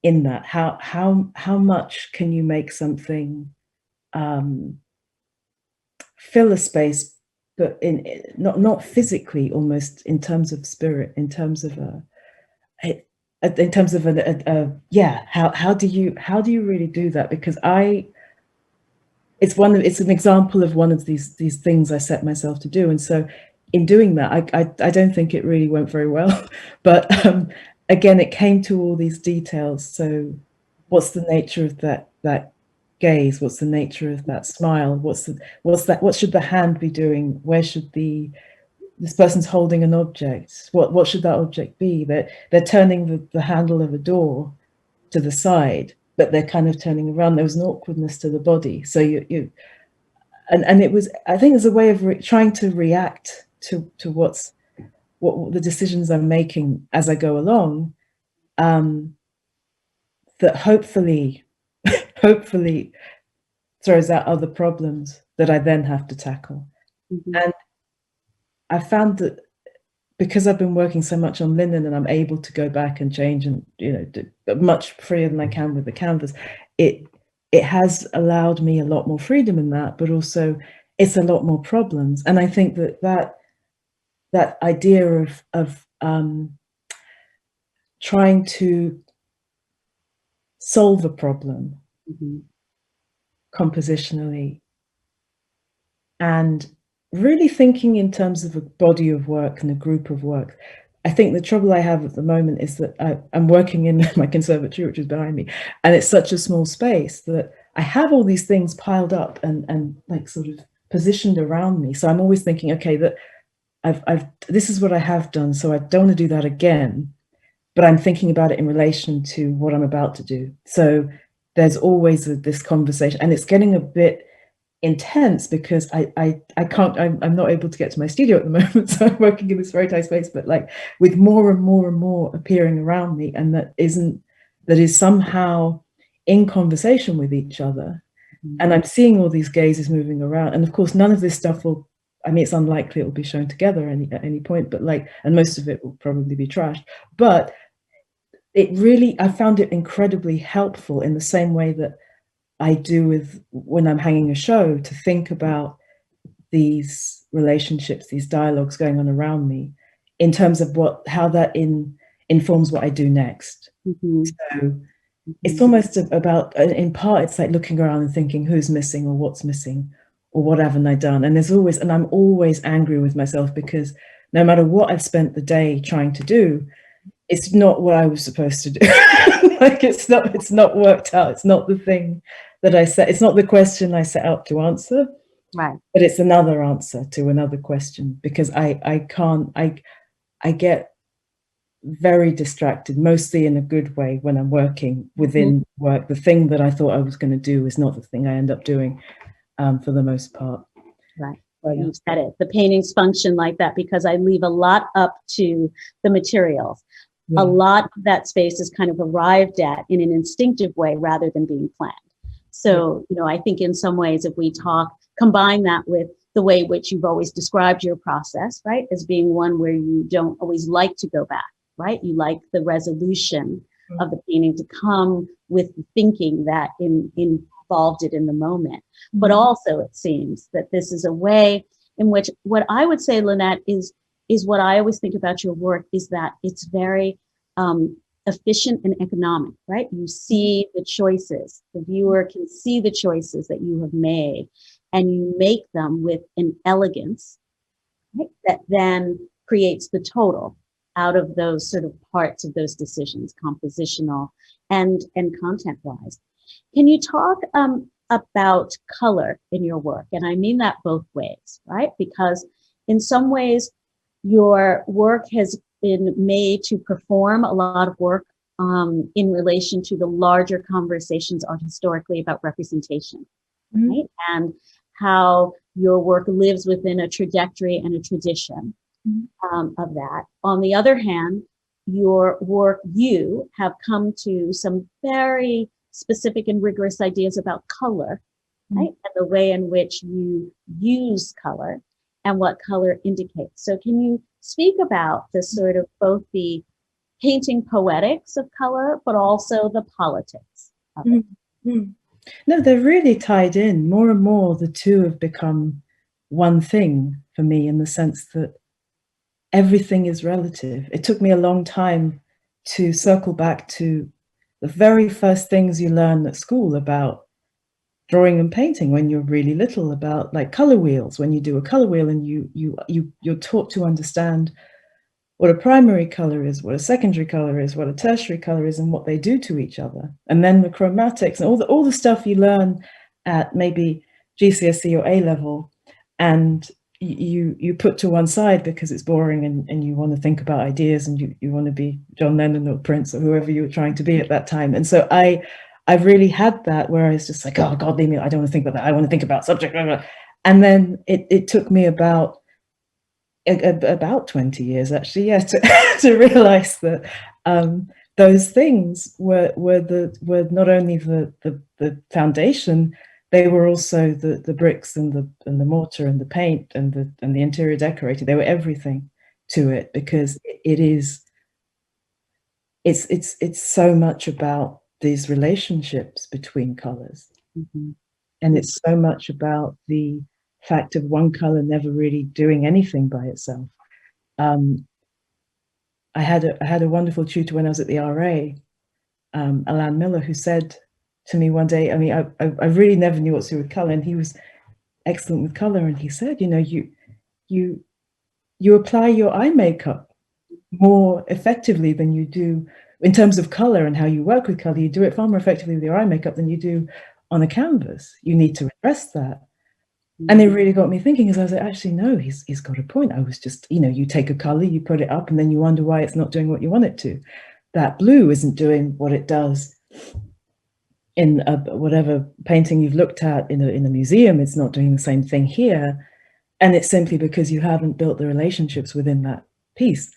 in that? How much can you make something fill a space, but not physically, almost in terms of spirit, in terms of how do you really do that? Because it's an example of one of these things I set myself to do, and so in doing that, I don't think it really went very well, but again, it came to all these details. So what's the nature of that gaze? What's the nature of that smile? What should the hand be doing? Where should this person's holding an object? What should that object be? They're turning the handle of a door to the side, but they're kind of turning around. There was an awkwardness to the body. So and it was, I think, as a way of trying to react to what the decisions I'm making as I go along, that hopefully throws out other problems that I then have to tackle. And I found that because I've been working so much on linen, and I'm able to go back and change and do much freer than I can with the canvas, it has allowed me a lot more freedom in that, but also it's a lot more problems. And I think that idea of trying to solve a problem compositionally, and really thinking in terms of a body of work and a group of work. I think the trouble I have at the moment is that I'm working in my conservatory, which is behind me, and it's such a small space that I have all these things piled up and like sort of positioned around me. So I'm always thinking, okay, that this is what I have done, so I don't want to do that again. But I'm thinking about it in relation to what I'm about to do. So there's always this conversation, and it's getting a bit intense because I can't, I'm not able to get to my studio at the moment, so I'm working in this very tight space, but like with more and more and more appearing around me, and that is somehow in conversation with each other. And I'm seeing all these gazes moving around, and of course none of this stuff will, I mean, it's unlikely it will be shown together at any point, but like, and most of it will probably be trashed, but I found it incredibly helpful in the same way that I do when I'm hanging a show, to think about these relationships, these dialogues going on around me, in terms of how that informs what I do next. So it's almost about, in part, it's like looking around and thinking who's missing or what's missing or what haven't I done. And I'm always angry with myself, because no matter what I've spent the day trying to do, it's not what I was supposed to do. Like it's not worked out. It's not the thing that I set. It's not the question I set out to answer. Right. But it's another answer to another question, because I get very distracted, mostly in a good way, when I'm working within work. The thing that I thought I was going to do is not the thing I end up doing, for the most part. Right. Well, you said it. The paintings function like that because I leave a lot up to the materials. Yeah. A lot of that space is kind of arrived at in an instinctive way rather than being planned. So, I think in some ways, if we combine that with the way which you've always described your process, right, as being one where you don't always like to go back, right? You like the resolution of the painting to come with the thinking that involved it in the moment. But also it seems that this is a way in which what I would say, Lynette, is what I always think about your work is that it's very efficient and economic, right? You see the choices, the viewer can see the choices that you have made, and you make them with an elegance, right, that then creates the total out of those sort of parts of those decisions, compositional and content wise. Can you talk about color in your work? And I mean that both ways, right? Because in some ways, your work has been made to perform a lot of work in relation to the larger conversations art historically about representation, right? And how your work lives within a trajectory and a tradition of that. On the other hand, your work, you have come to some very specific and rigorous ideas about color, right? And the way in which you use color and what color indicates. So can you speak about this sort of both the painting poetics of color, but also the politics of it? No, they're really tied in. More and more, the two have become one thing for me in the sense that everything is relative. It took me a long time to circle back to the very first things you learn at school about drawing and painting when you're really little, about like color wheels. When you do a color wheel and you're taught to understand what a primary color is, what a secondary color is, what a tertiary color is, and what they do to each other. And then the chromatics and all the stuff you learn at maybe GCSE or A level, and you put to one side because it's boring and you want to think about ideas and you want to be John Lennon or Prince or whoever you were trying to be at that time. And so I've really had that where I was just like, oh God, leave me, I don't want to think about that. I want to think about subject. Blah, blah. And then it took me about 20 years actually, to realize that those things were not only the foundation, they were also the bricks and the mortar and the paint and the interior decorating. They were everything to it, because it's so much about these relationships between colors. And it's so much about the fact of one color never really doing anything by itself. I had a wonderful tutor when I was at the RA, Alan Miller, who said to me one day, I mean, I really never knew what to do with color, and he was excellent with color, and he said, you apply your eye makeup more effectively than you do in terms of color and how you work with color. You do it far more effectively with your eye makeup than you do on a canvas. You need to address that. And it really got me thinking, as I was like, actually, no, he's got a point. I was just, you take a color, you put it up, and then you wonder why it's not doing what you want it to. That blue isn't doing what it does in whatever painting you've looked at in a museum. It's not doing the same thing here. And it's simply because you haven't built the relationships within that piece.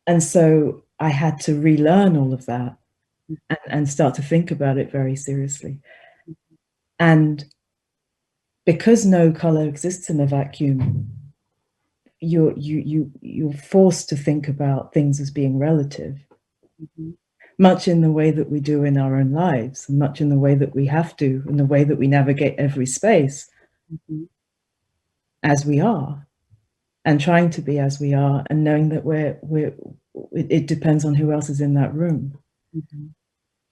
And so I had to relearn all of that and start to think about it very seriously. And because no color exists in a vacuum, you're forced to think about things as being relative, much in the way that we do in our own lives, and much in the way that we have to, in the way that we navigate every space as we are, and trying to be as we are, and knowing that it depends on who else is in that room.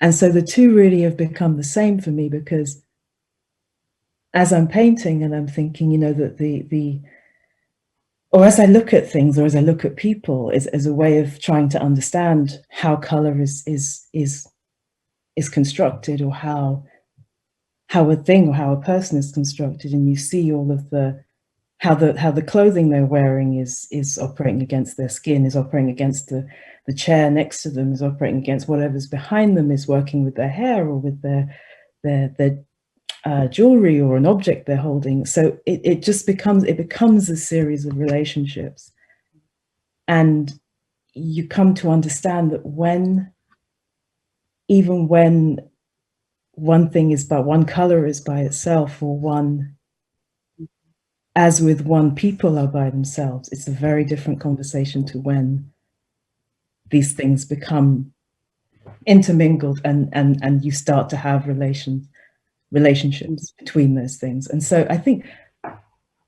And so the two really have become the same for me, because as I'm painting and I'm thinking, that or as I look at things, or as I look at people, as a way of trying to understand how color is constructed, or how a thing or how a person is constructed, and you see all of how the clothing they're wearing is operating against their skin, is operating against the chair next to them, is operating against whatever's behind them, is working with their hair or with their jewelry or an object they're holding. So it becomes a series of relationships. And you come to understand that even when one thing is one color is by itself, or one, as with one, people are by themselves, it's a very different conversation to when these things become intermingled and you start to have relationships between those things. And so I think,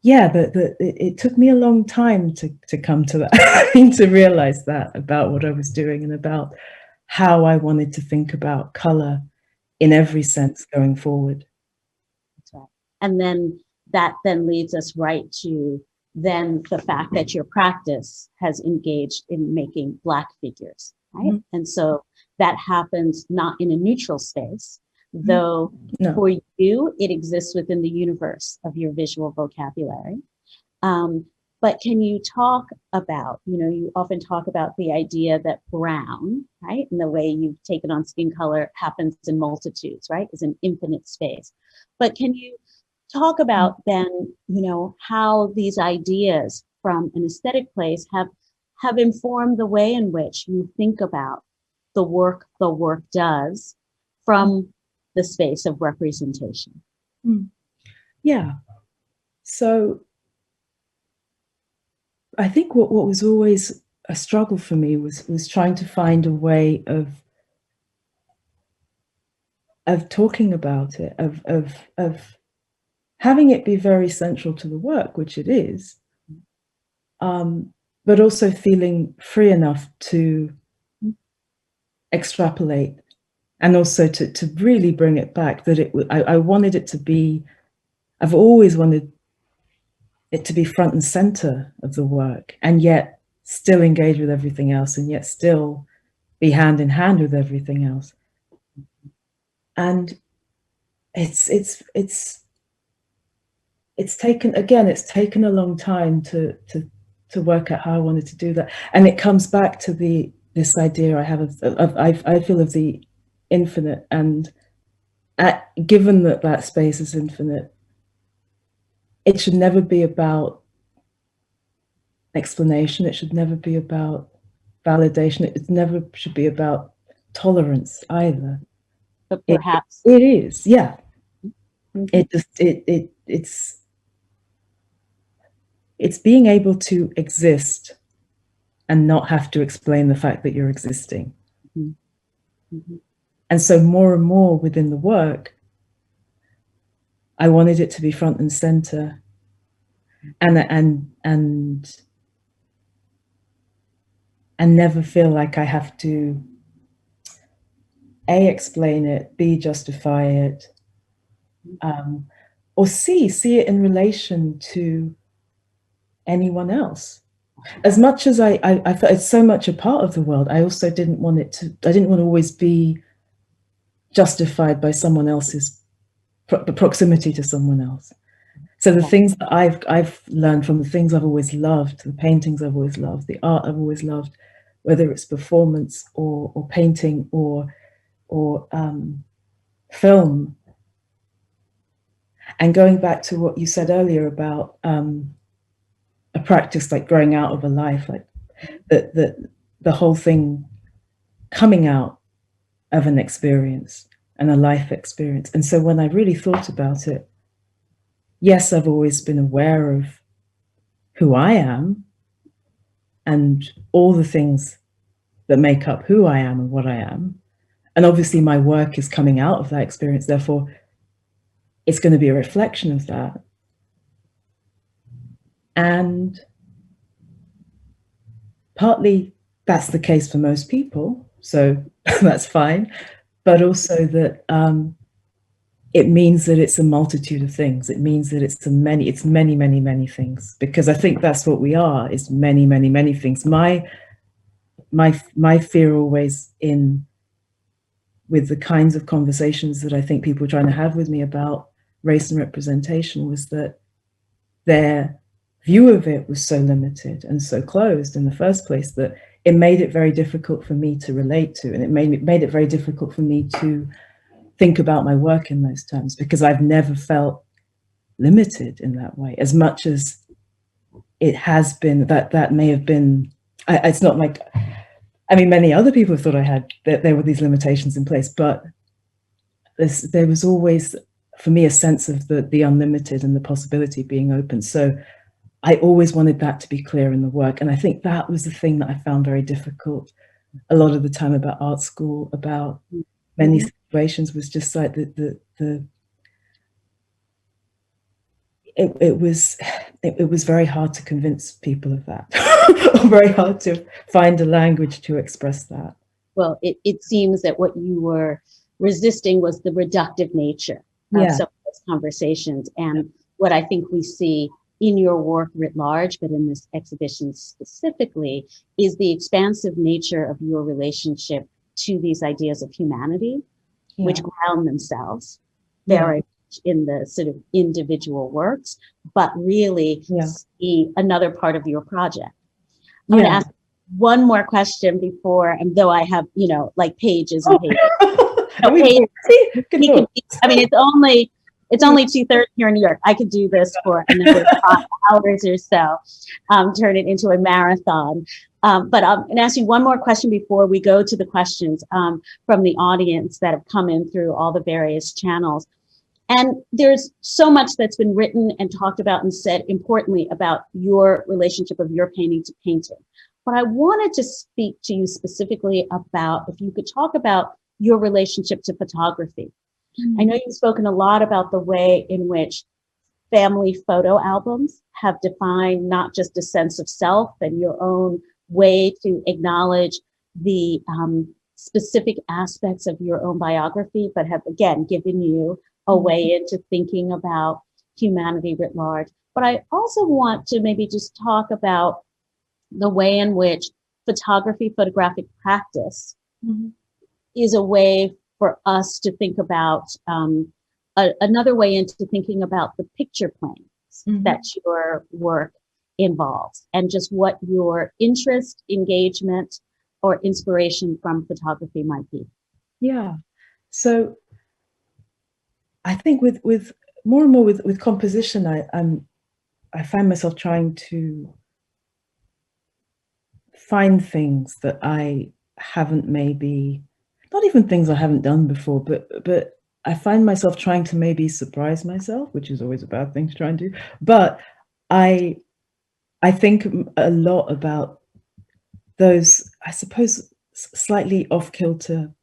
yeah, it took me a long time to come to that, to realize that about what I was doing and about how I wanted to think about color in every sense going forward. That's right. And then that then leads us right to then the fact that your practice has engaged in making Black figures, right? Mm-hmm. And so that happens not in a neutral space, though no. For you, it exists within the universe of your visual vocabulary. But can you talk about, you often talk about the idea that brown, right, and the way you've taken on skin color happens in multitudes, right, is an infinite space. But can you talk about then, how these ideas from an aesthetic place have informed the way in which you think about the work does from the space of representation? Yeah. So I think what was always a struggle for me was trying to find a way of talking about it, of having it be very central to the work, which it is, but also feeling free enough to extrapolate and also to really bring it back, that I wanted it to be, I've always wanted it to be front and center of the work, and yet still engage with everything else, and yet still be hand in hand with everything else. And it's taken a long time to work out how I wanted to do that. And it comes back to this idea I have I feel of the infinite, and given that space is infinite, it should never be about explanation. It should never be about validation. It never should be about tolerance either. But perhaps it is, yeah. Mm-hmm. It's being able to exist and not have to explain the fact that you're existing. Mm-hmm. Mm-hmm. And so more and more within the work, I wanted it to be front and center, and never feel like I have to A, explain it, B, justify it, or C, see it in relation to anyone else. As much as I felt it's so much a part of the world, I also didn't want to always be justified by someone else's proximity to someone else. So the things that I've learned from the things I've always loved, the paintings I've always loved, the art I've always loved, whether it's performance or painting or film. And going back to what you said earlier about a practice like growing out of a life, like the whole thing coming out of an experience and a life experience. And so when I really thought about it, yes, I've always been aware of who I am and all the things that make up who I am and what I am. And obviously my work is coming out of that experience, therefore it's going to be a reflection of that. And partly that's the case for most people, so that's fine. But also that it means that it's a multitude of things. It means that it's many, many, many things. Because I think that's what we are, is many, many, many things. My fear always with the kinds of conversations that I think people were trying to have with me about race and representation was that their view of it was so limited and so closed in the first place that it made it very difficult for me to relate to, and it made it very difficult for me to think about my work in those terms, because I've never felt limited in that way, as much as it has been that may have been, it's not like I mean, many other people thought that there were these limitations in place, but there was always, for me, a sense of the unlimited and the possibility being open. So I always wanted that to be clear in the work. And I think that was the thing that I found very difficult a lot of the time about art school, about many situations, was just like it was very hard to convince people of that, or very hard to find a language to express that. Well, it seems that what you were resisting was the reductive nature of some of those conversations. And what I think we see in your work writ large, but in this exhibition specifically, is the expansive nature of your relationship to these ideas of humanity, which ground themselves very much in the sort of individual works, but really see another part of your project. I'm going to ask one more question before, and though I have, like pages and pages. I mean, it's only 2:30 here in New York. I could do this for another 5 hours or so, turn it into a marathon. But I'm going to ask you one more question before we go to the questions from the audience that have come in through all the various channels. And there's so much that's been written and talked about and said, importantly, about your relationship of your painting to painting. But I wanted to speak to you specifically about, if you could talk about your relationship to photography. I know you've spoken a lot about the way in which family photo albums have defined not just a sense of self and your own way to acknowledge the specific aspects of your own biography, but have, again, given you a way into thinking about humanity writ large. But I also want to maybe just talk about the way in which photographic practice is a way for us to think about another way into thinking about the picture planes that your work involves, and just what your interest, engagement, or inspiration from photography might be. Yeah. So I think with more and more with composition, I find myself trying to find things that I haven't, maybe not even things I haven't done before, but I find myself trying to maybe surprise myself, which is always a bad thing to try and do. But I think a lot about those, I suppose, slightly off-kilter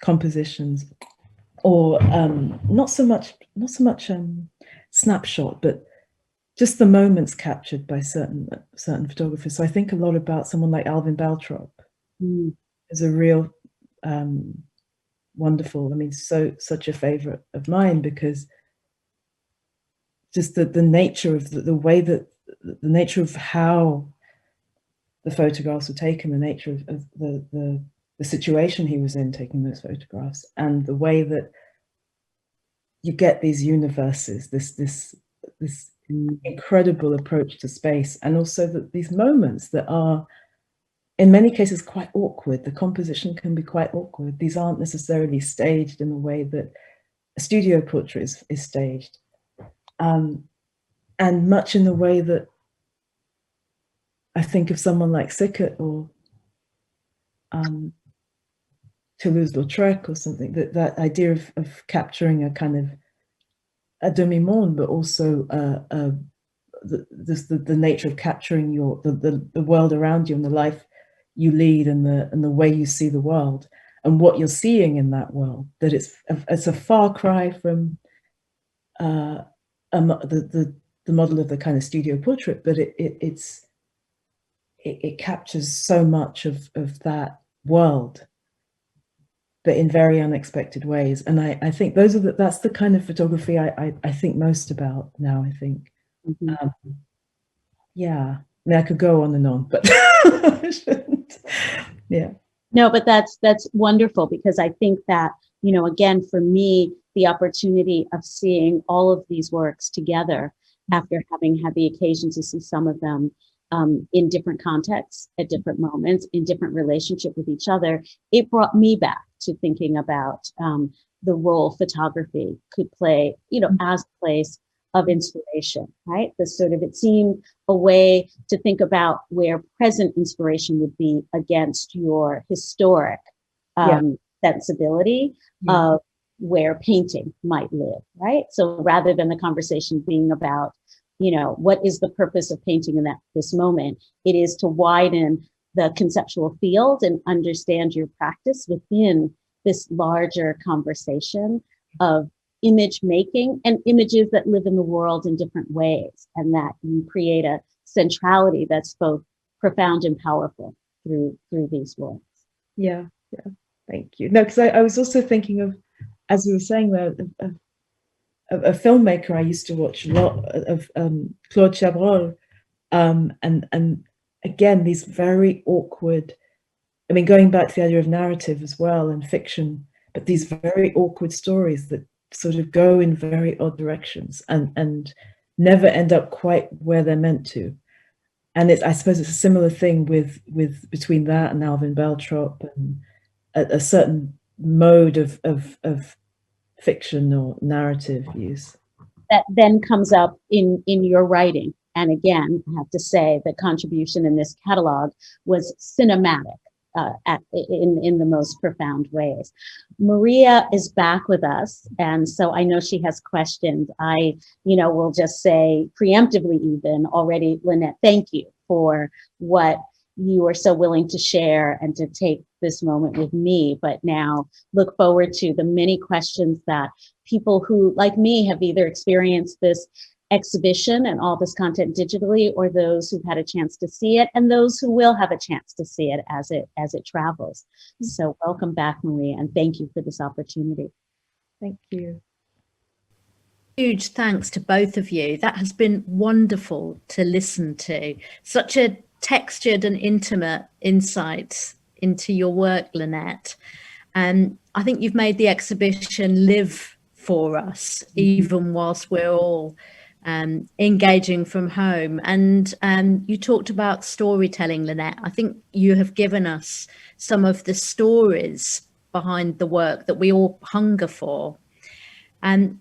compositions, or not so much snapshot, but just the moments captured by certain photographers. So I think a lot about someone like Alvin Baltrop. Is a real wonderful, such a favorite of mine, because just the nature of the way that the nature of how the photographs were taken, the nature of the situation he was in taking those photographs, and the way that you get these universes, this incredible approach to space, and also that these moments that are, in many cases, quite awkward. The composition can be quite awkward. These aren't necessarily staged in the way that a studio portrait is staged. And much in the way that I think of someone like Sickert or Toulouse-Lautrec or something, that idea of capturing a kind of a demi-monde, but also the nature of capturing the world around you and the life you lead, and the way you see the world and what you're seeing in that world. That it's a far cry from the model of the kind of studio portrait, but it captures so much of that world, but in very unexpected ways. And I think that's the kind of photography I think most about now. I think, yeah. I mean, I could go on and on, but I shouldn't. Yeah. No, but that's wonderful, because I think that, again, for me, the opportunity of seeing all of these works together after having had the occasion to see some of them in different contexts, at different moments, in different relationship with each other, it brought me back to thinking about the role photography could play, as a place of inspiration, right? The sort of, it seemed a way to think about where present inspiration would be against your historic sensibility of where painting might live, right? So rather than the conversation being about, you know, what is the purpose of painting in this moment, it is to widen the conceptual field and understand your practice within this larger conversation of image making and images that live in the world in different ways, and that you create a centrality that's both profound and powerful through these works. Yeah, thank you. No, because I was also thinking of, as we were saying, a filmmaker I used to watch a lot of, Claude Chabrol, and again, these very awkward, I mean, going back to the idea of narrative as well and fiction, but these very awkward stories that sort of go in very odd directions and never end up quite where they're meant to. And I suppose it's a similar thing with between that and Alvin Baltrop, and a certain mode of fiction or narrative use. That then comes up in your writing. And again, I have to say the contribution in this catalog was cinematic in the most profound ways. Maria is back with us, and so I know she has questions. I, will just say preemptively even already, Lynette, thank you for what you are so willing to share and to take this moment with me, but now look forward to the many questions that people who, like me, have either experienced this exhibition and all this content digitally, or those who've had a chance to see it, and those who will have a chance to see it as it travels. So welcome back, Maria, and thank you for this opportunity. Thank you. Huge thanks to both of you. That has been wonderful to listen to. Such a textured and intimate insight into your work, Lynette. And I think you've made the exhibition live for us, even whilst we're all engaging from home. And you talked about storytelling, Lynette. I think you have given us some of the stories behind the work that we all hunger for. And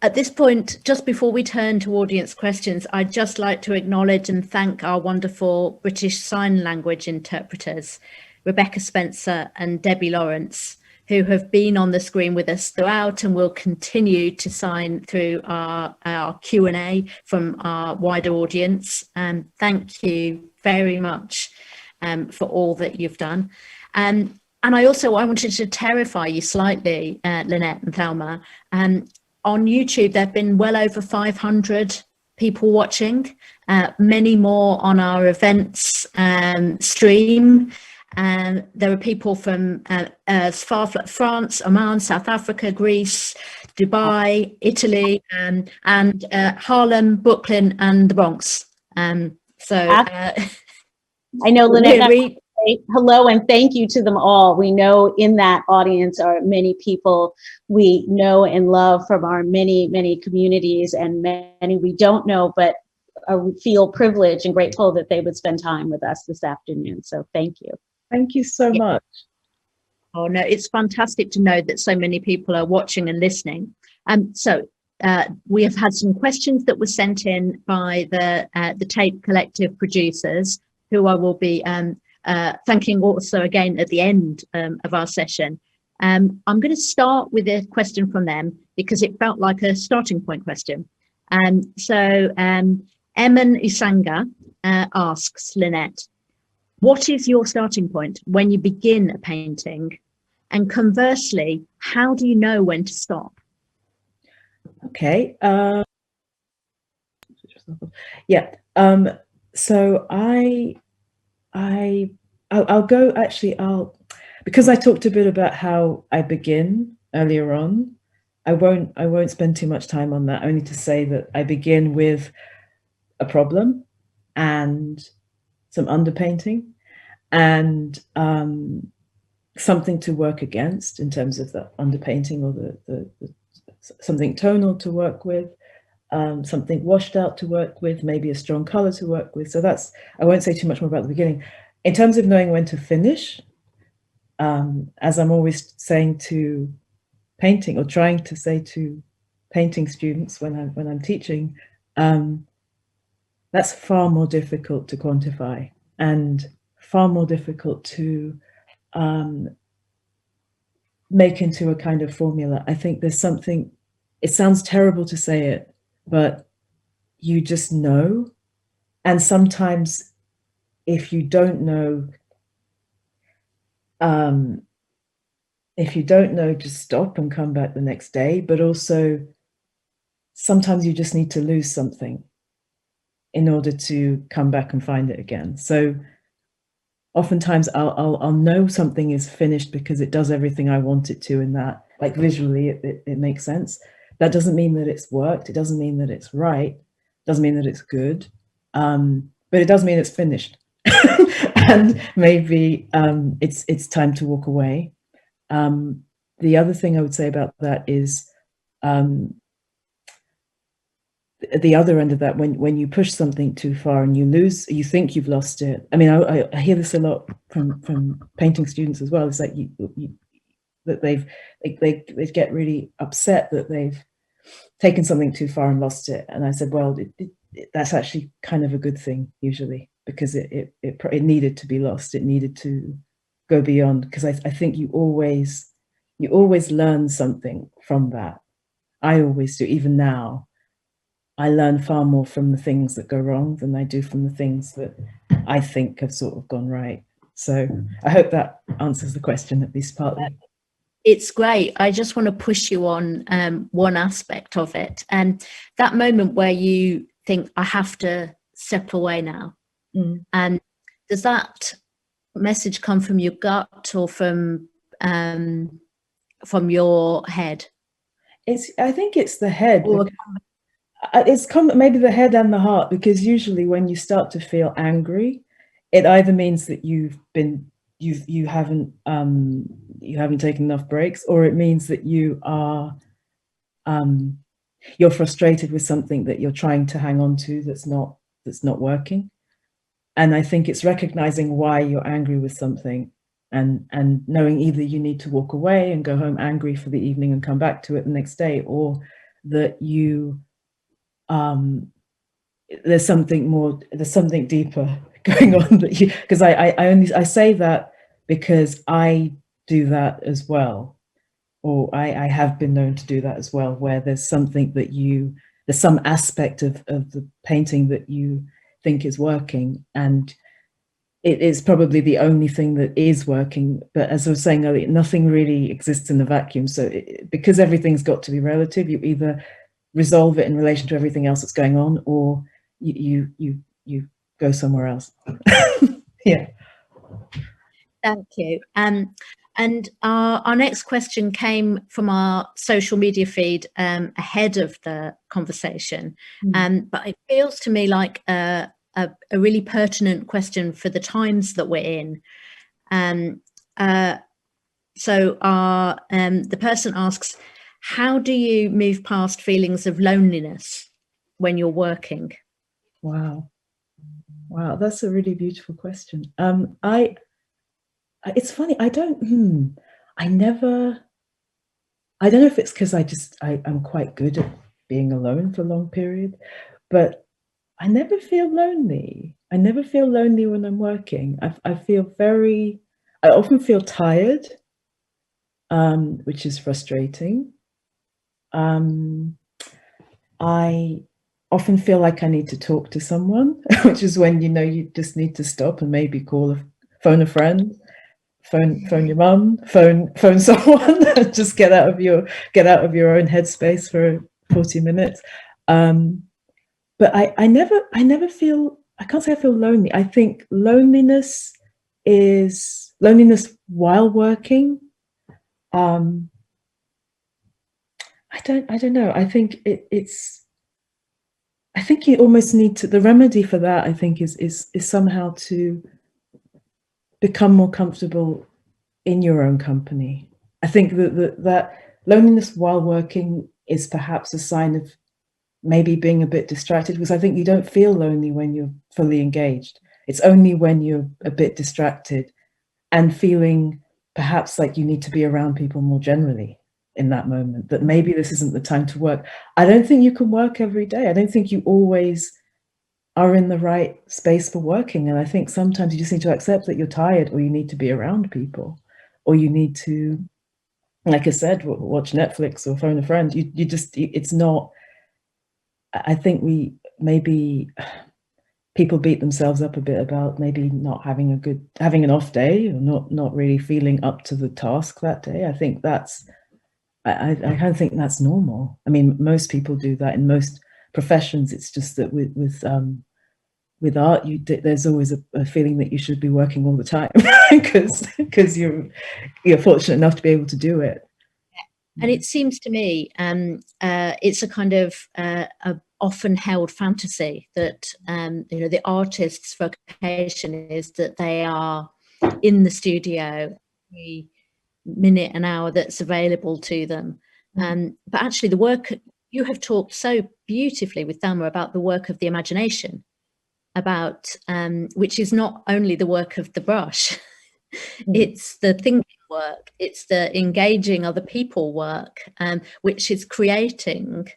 at this point, just before we turn to audience questions, I'd just like to acknowledge and thank our wonderful British Sign Language interpreters, Rebecca Spencer and Debbie Lawrence, who have been on the screen with us throughout and will continue to sign through our Q&A from our wider audience. And thank you very much for all that you've done. And I wanted to terrify you slightly, Lynette and Thelma. On YouTube, there have been well over 500 people watching, many more on our events stream. And there are people from as far as France, Oman, South Africa, Greece, Dubai, Italy, and Harlem, Brooklyn, and the Bronx. I know, Lynette, hello and thank you to them all. We know in that audience are many people we know and love from our many, many communities, and many we don't know, but feel privileged and grateful that they would spend time with us this afternoon. So thank you. Thank you so much. Oh no, it's fantastic to know that so many people are watching and listening. So we have had some questions that were sent in by the Tate Collective producers, who I will be thanking also again at the end of our session. I'm going to start with a question from them because it felt like a starting point question. So Eman Isanga asks Lynette, what is your starting point when you begin a painting? And conversely, how do you know when to stop? Okay. So I'll go, actually, because I talked a bit about how I begin earlier on, I won't spend too much time on that, only to say that I begin with a problem and some underpainting and something to work against in terms of the underpainting, or the something tonal to work with, something washed out to work with, maybe a strong color to work with. So I won't say too much more about the beginning. In terms of knowing when to finish, as I'm always saying to painting, or trying to say to painting students when I'm teaching, that's far more difficult to quantify and far more difficult to make into a kind of formula. I think there's something, it sounds terrible to say it, but you just know. And sometimes if you don't know, just stop and come back the next day. But also sometimes you just need to lose something in order to come back and find it again. So oftentimes I'll know something is finished because it does everything I want it to, in that, like, visually it makes sense. That doesn't mean that it's worked. It doesn't mean that it's right. It doesn't mean that it's good. But it does mean it's finished. And maybe it's time to walk away. The other thing I would say about that is the other end of that, when you push something too far and you think you've lost it. I mean, I hear this a lot from painting students as well. It's like that they get really upset that they've taken something too far and lost it. And I said, well, that's actually kind of a good thing usually, because it needed to be lost. It needed to go beyond, because I think you always learn something from that. I always do. Even now, I learn far more from the things that go wrong than I do from the things that I think have sort of gone right. So I hope that answers the question, at least partly. It's great. I just want to push you on one aspect of it. And that moment where you think, I have to step away now. And does that message come from your gut or from your head? I think it's the head. It's maybe the head and the heart, because usually when you start to feel angry, it either means that you haven't taken enough breaks, or it means that you're frustrated with something that you're trying to hang on to that's not working. And I think it's recognizing why you're angry with something, and knowing either you need to walk away and go home angry for the evening and come back to it the next day, or that you there's something deeper going on, that you, because I say that because I do that as well, or I have been known to do that as well, where there's something that there's some aspect of the painting that you think is working, and it is probably the only thing that is working. But as I was saying earlier, nothing really exists in a vacuum. So because everything's got to be relative, you either resolve it in relation to everything else that's going on, or you go somewhere else. Yeah. Thank you. And our next question came from our social media feed ahead of the conversation, but it feels to me like a really pertinent question for the times that we're in. So the person asks, how do you move past feelings of loneliness when you're working? Wow, that's a really beautiful question. It's funny, I don't know if it's because I'm quite good at being alone for a long period, but I never feel lonely. I never feel lonely when I'm working. I often feel tired, which is frustrating. I often feel like I need to talk to someone, which is when you just need to stop and maybe phone a friend, phone your mum, phone someone, and just get out of your own headspace for 40 minutes. But I never feel, I can't say I feel lonely. I think loneliness while working. I don't know. I think I think you almost need to, the remedy for that, I think, is somehow to become more comfortable in your own company. I think that loneliness while working is perhaps a sign of maybe being a bit distracted, because I think you don't feel lonely when you're fully engaged. It's only when you're a bit distracted and feeling perhaps like you need to be around people more generally in that moment, that maybe this isn't the time to work. I don't think you can work every day. I don't think you always are in the right space for working. And I think sometimes you just need to accept that you're tired, or you need to be around people, or you need to, like I said, watch Netflix or phone a friend. You just, it's not, I think people beat themselves up a bit about maybe not having an off day, or not really feeling up to the task that day. I think that's, I kind of think that's normal. I mean, most people do that in most professions. It's just that with art, there's always a feeling that you should be working all the time because you're fortunate enough to be able to do it. And it seems to me it's a kind of a often held fantasy that the artist's vocation is that they are in the studio every minute and hour that's available to them. But actually, the work, you have talked so beautifully with Thelma about the work of the imagination, about which is not only the work of the brush, it's the thinking work, it's the engaging other people work, which is creating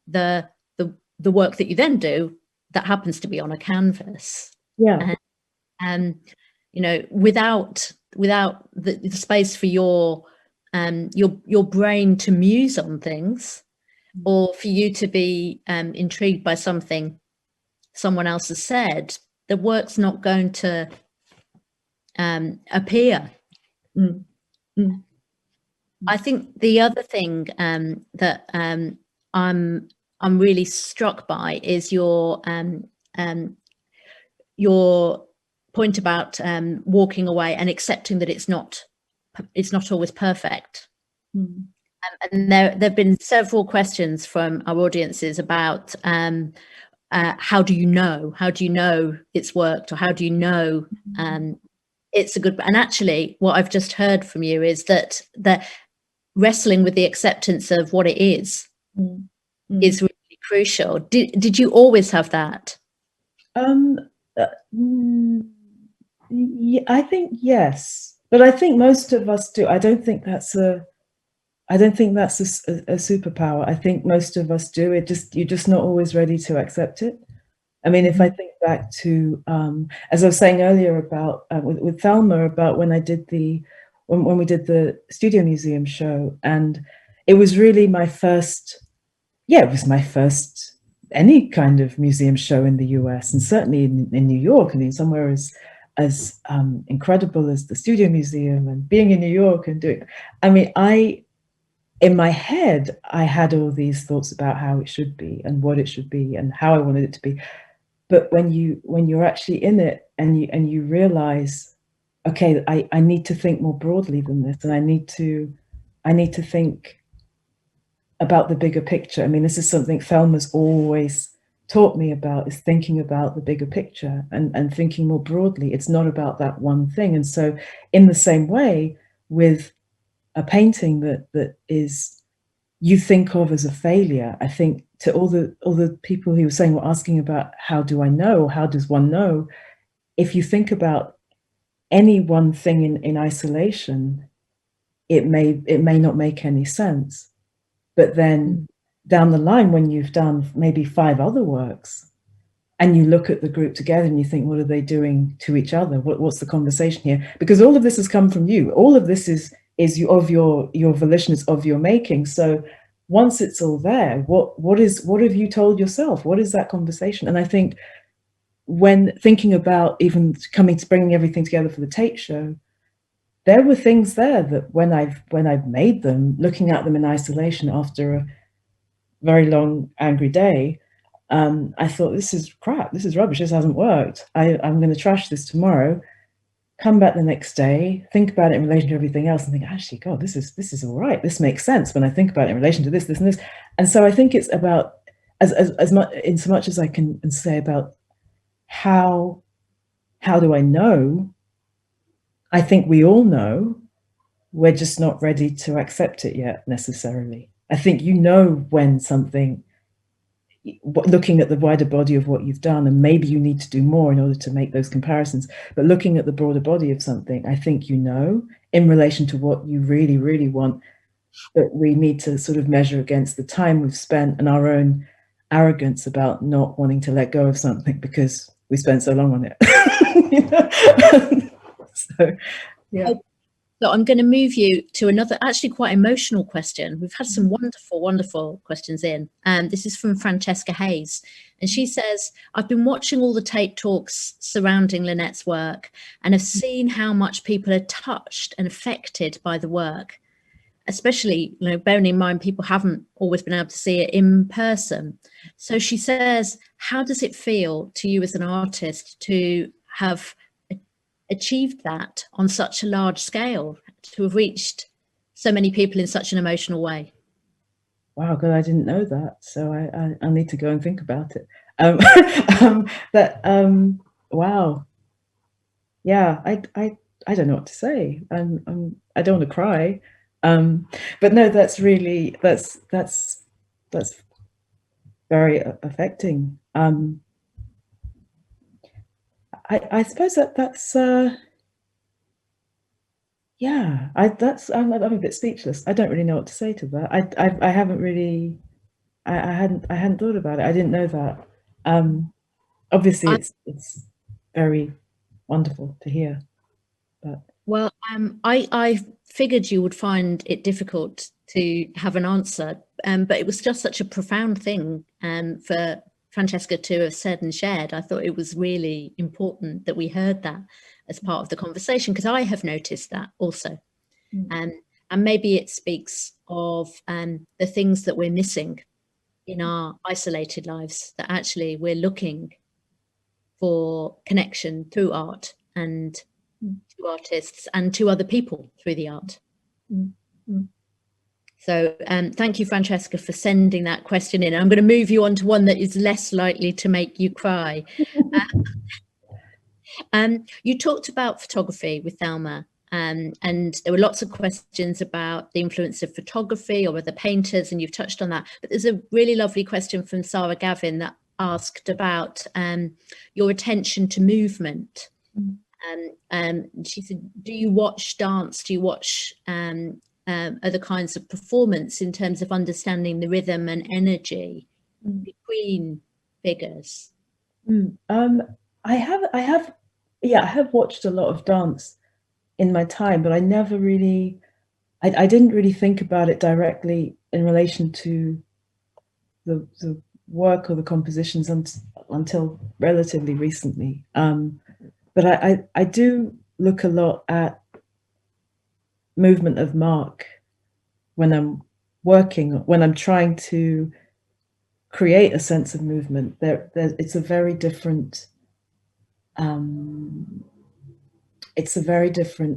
the work that you then do that happens to be on a canvas. Yeah. And without the space for your brain to muse on things, or for you to be intrigued by something someone else has said, the work's not going to appear. I think the other thing that I'm really struck by is your point about walking away and accepting that it's not always perfect. And there have been several questions from our audiences about how do you know it's worked, or how do you know it's a good, and actually what I've just heard from you is that wrestling with the acceptance of what it is really crucial. Did you always have that? Yeah, I think yes, but I think most of us do. I don't think that's a superpower. I think most of us do. You're just not always ready to accept it. I mean, if I think back to, as I was saying earlier about with Thelma, about when we did the Studio Museum show, and it was really my first, any kind of museum show in the US, and certainly in New York. I mean, somewhere as incredible as the Studio Museum, and being in New York and doing, I mean, in my head, I had all these thoughts about how it should be and what it should be and how I wanted it to be. But when you're actually in it and you realize, okay, I need to think more broadly than this, and I need to think about the bigger picture. I mean, this is something Thelma's always taught me about, is thinking about the bigger picture and thinking more broadly. It's not about that one thing. And so in the same way, with a painting that is you think of as a failure, I think to all the people who were asking about how do I know, or how does one know, if you think about any one thing in isolation, it may not make any sense. But then down the line, when you've done maybe 5 other works, and you look at the group together and you think, what are they doing to each other? What's the conversation here? Because all of this has come from you. All of this is of your volition, is of your making. So once it's all there, what have you told yourself? What is that conversation? And I think when thinking about even bringing everything together for the Tate show, there were things there that when I've made them, looking at them in isolation after a very long, angry day, I thought, this is crap, this is rubbish, this hasn't worked. I'm going to trash this tomorrow. Come back the next day, think about it in relation to everything else, and think, actually, God, this is all right. This makes sense when I think about it in relation to this, and this. And so I think it's about as much in so much as I can say about how do I know? I think we all know. We're just not ready to accept it yet, necessarily. I think when something, looking at the wider body of what you've done, and maybe you need to do more in order to make those comparisons, but looking at the broader body of something, I think in relation to what you really, really want, but we need to sort of measure against the time we've spent and our own arrogance about not wanting to let go of something because we spent so long on it. You know? So, yeah. So I'm going to move you to another, actually quite emotional question. We've had some wonderful, wonderful questions in. This is from Francesca Hayes. And she says, I've been watching all the Tate Talks surrounding Lynette's work and have seen how much people are touched and affected by the work, especially, you know, bearing in mind people haven't always been able to see it in person. So she says, how does it feel to you as an artist to have achieved that on such a large scale, to have reached so many people in such an emotional way? Wow, God, I didn't know that. So I need to go and think about it. Wow. Yeah, I don't know what to say. I don't want to cry. But no, that's really, that's very affecting. I suppose that's yeah. I'm a bit speechless. I don't really know what to say to that. I haven't really. I hadn't thought about it. I didn't know that. Obviously, it's very wonderful to hear. But well, I figured you would find it difficult to have an answer, but it was just such a profound thing for Francesca to have said and shared. I thought it was really important that we heard that as part of the conversation, because I have noticed that also. And maybe it speaks of the things that we're missing in our isolated lives, that actually we're looking for connection through art and to artists and to other people through the art. So thank you, Francesca, for sending that question in. I'm going to move you on to one that is less likely to make you cry. You talked about photography with Thelma, and there were lots of questions about the influence of photography or other painters, and you've touched on that. But there's a really lovely question from Sarah Gavin that asked about your attention to movement. She said, do you watch dance? Do you watch other kinds of performance in terms of understanding the rhythm and energy between figures? I have watched a lot of dance in my time, but I never really, I didn't really think about it directly in relation to the work or the compositions until relatively recently. But I do look a lot at movement of mark when I'm working, when I'm trying to create a sense of movement. It's a very different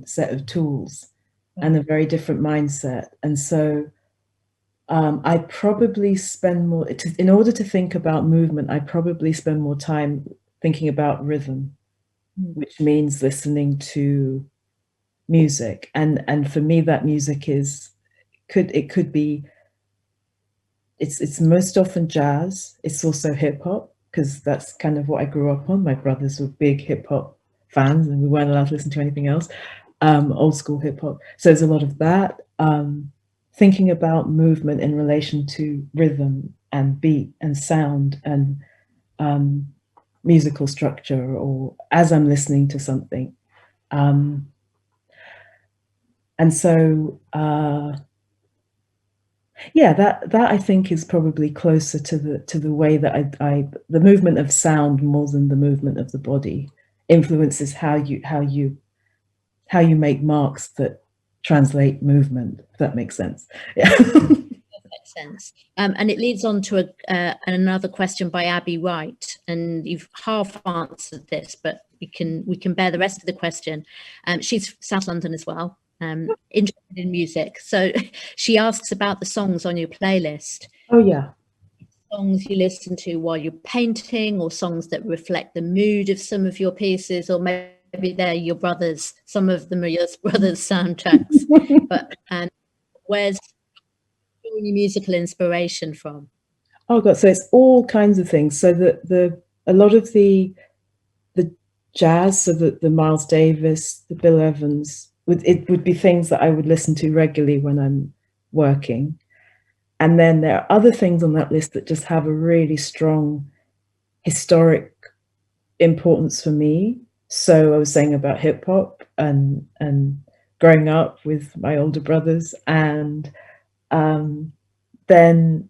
set of tools and a very different mindset. And so I probably spend more, in order to think about movement, I probably spend more time thinking about rhythm, which means listening to music. And for me, that music could be, it's most often jazz. It's also hip hop, because that's kind of what I grew up on. My brothers were big hip hop fans and we weren't allowed to listen to anything else, old school hip hop. So there's a lot of that. Thinking about movement in relation to rhythm and beat and sound and musical structure, or as I'm listening to something. And so, yeah, that I think is probably closer to the way that the movement of sound more than the movement of the body influences how you make marks that translate movement, if that makes sense. Yeah. Makes sense. And it leads on to another question by Abby Wright, and you've half answered this, but we can bear the rest of the question. She's South London as well, interested in music. So she asks about the songs on your playlist. Oh yeah. Songs you listen to while you're painting, or songs that reflect the mood of some of your pieces, or maybe they're your brothers, some of them are your brothers' soundtracks. But where's your musical inspiration from? Oh God, so it's all kinds of things. So a lot of the jazz, so the Miles Davis, the Bill Evans, it would be things that I would listen to regularly when I'm working. And then there are other things on that list that just have a really strong historic importance for me. So I was saying about hip hop and growing up with my older brothers, and then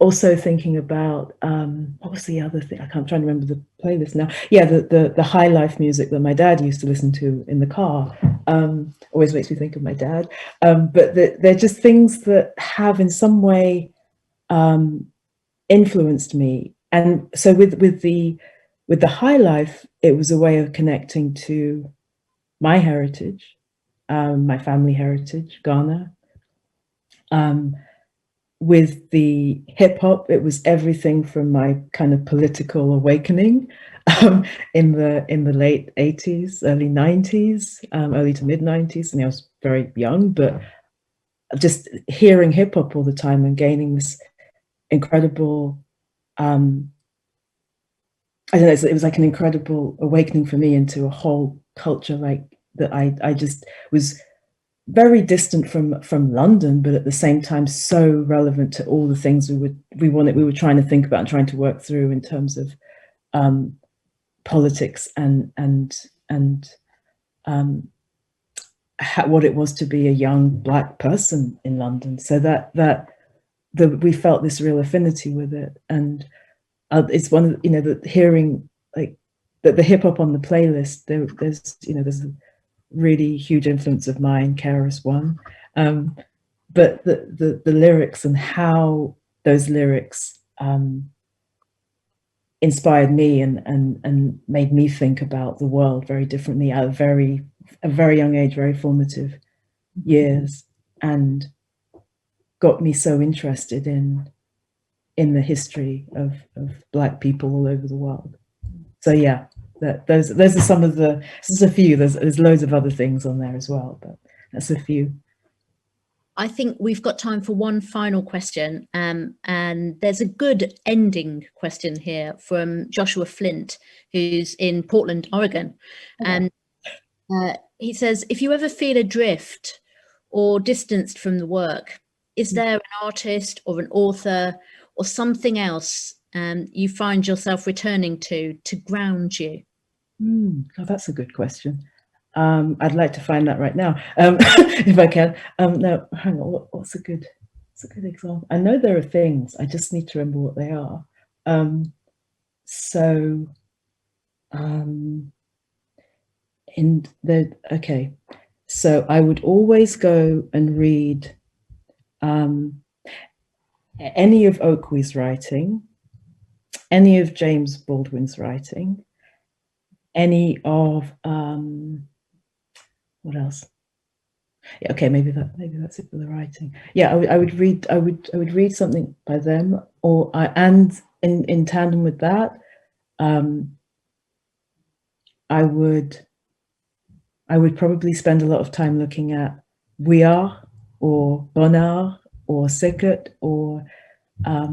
also thinking about what was the other thing? I'm trying to remember the playlist now. Yeah, the high life music that my dad used to listen to in the car. Always makes me think of my dad. But they're just things that have in some way influenced me. And so with the high life, it was a way of connecting to my heritage, my family heritage, Ghana. With the hip hop, it was everything from my kind of political awakening in the late 80s, early 90s, early to mid 90s. And I was very young, but just hearing hip hop all the time and gaining this incredible, I don't know, it was like an incredible awakening for me into a whole culture like that. I just was very distant from London, but at the same time so relevant to all the things we were trying to think about and trying to work through in terms of politics and what it was to be a young Black person in London. So that we felt this real affinity with it, and it's one of, you know, the hearing like the hip hop on the playlist. There's a really huge influence of mine, KRS-One, but the lyrics and how those lyrics inspired me and made me think about the world very differently at a very young age, very formative years, and got me so interested in the history of Black people all over the world. So yeah. Those are some of the. There's a few. There's loads of other things on there as well, but that's a few. I think we've got time for one final question, and there's a good ending question here from Joshua Flint, who's in Portland, Oregon, and he says, "If you ever feel adrift or distanced from the work, is there an artist or an author or something else you find yourself returning to ground you?" Oh, that's a good question. I'd like to find that right now, if I can. No, hang on. What's a good example? I know there are things. I just need to remember what they are. So I would always go and read any of Oakwy's writing, any of James Baldwin's writing, any of what else? Yeah, okay, maybe that's it for the writing. Yeah, I would read something by them, and in tandem with that, I would probably spend a lot of time looking at Vuillard or Bonnard or Sekut or a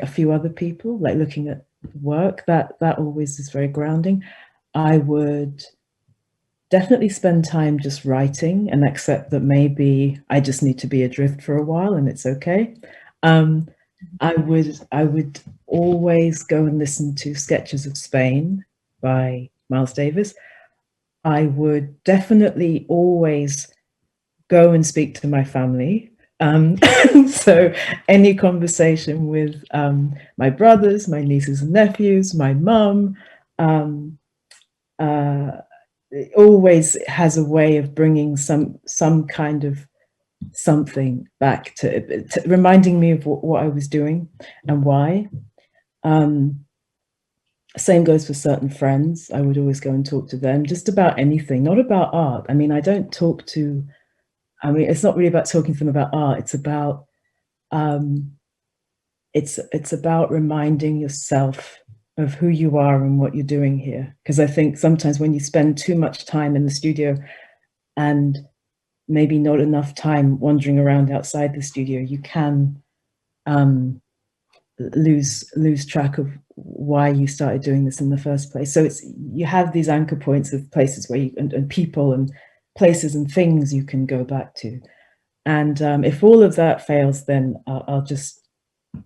few other people, like looking at work. That always is very grounding. I would definitely spend time just writing and accept that maybe I just need to be adrift for a while and it's okay. I would always go and listen to Sketches of Spain by Miles Davis. I would definitely always go and speak to my family. So any conversation with my brothers, my nieces and nephews, my mum, it always has a way of bringing some kind of something back to reminding me of what I was doing and why. Same goes for certain friends. I would always go and talk to them just about anything, not about art. I mean, it's not really about talking to them about art. It's about it's about reminding yourself of who you are and what you're doing here. Because I think sometimes when you spend too much time in the studio and maybe not enough time wandering around outside the studio, you can lose track of why you started doing this in the first place. So you have these anchor points of places where and people and places and things you can go back to. And if all of that fails, then I'll just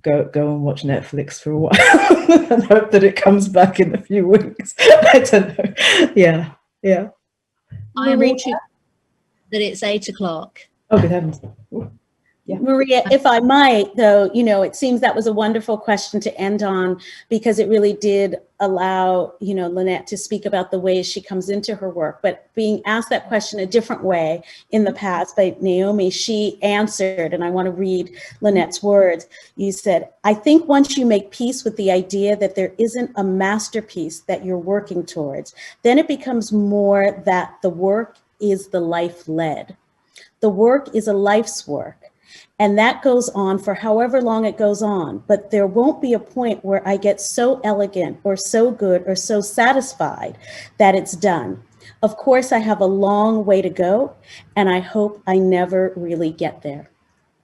go and watch Netflix for a while and hope that it comes back in a few weeks. I don't know. Yeah. I am Maria? all too that it's 8 o'clock. Oh, good heavens. Yeah. Maria, if I might, though, it seems that was a wonderful question to end on, because it really did allow, Lynette to speak about the ways she comes into her work. But being asked that question a different way in the past by Naomi, she answered, and I want to read Lynette's words. You said, "I think once you make peace with the idea that there isn't a masterpiece that you're working towards, then it becomes more that the work is the life led. The work is a life's work. And that goes on for however long it goes on, but there won't be a point where I get so elegant or so good or so satisfied that it's done. Of course, I have a long way to go, and I hope I never really get there."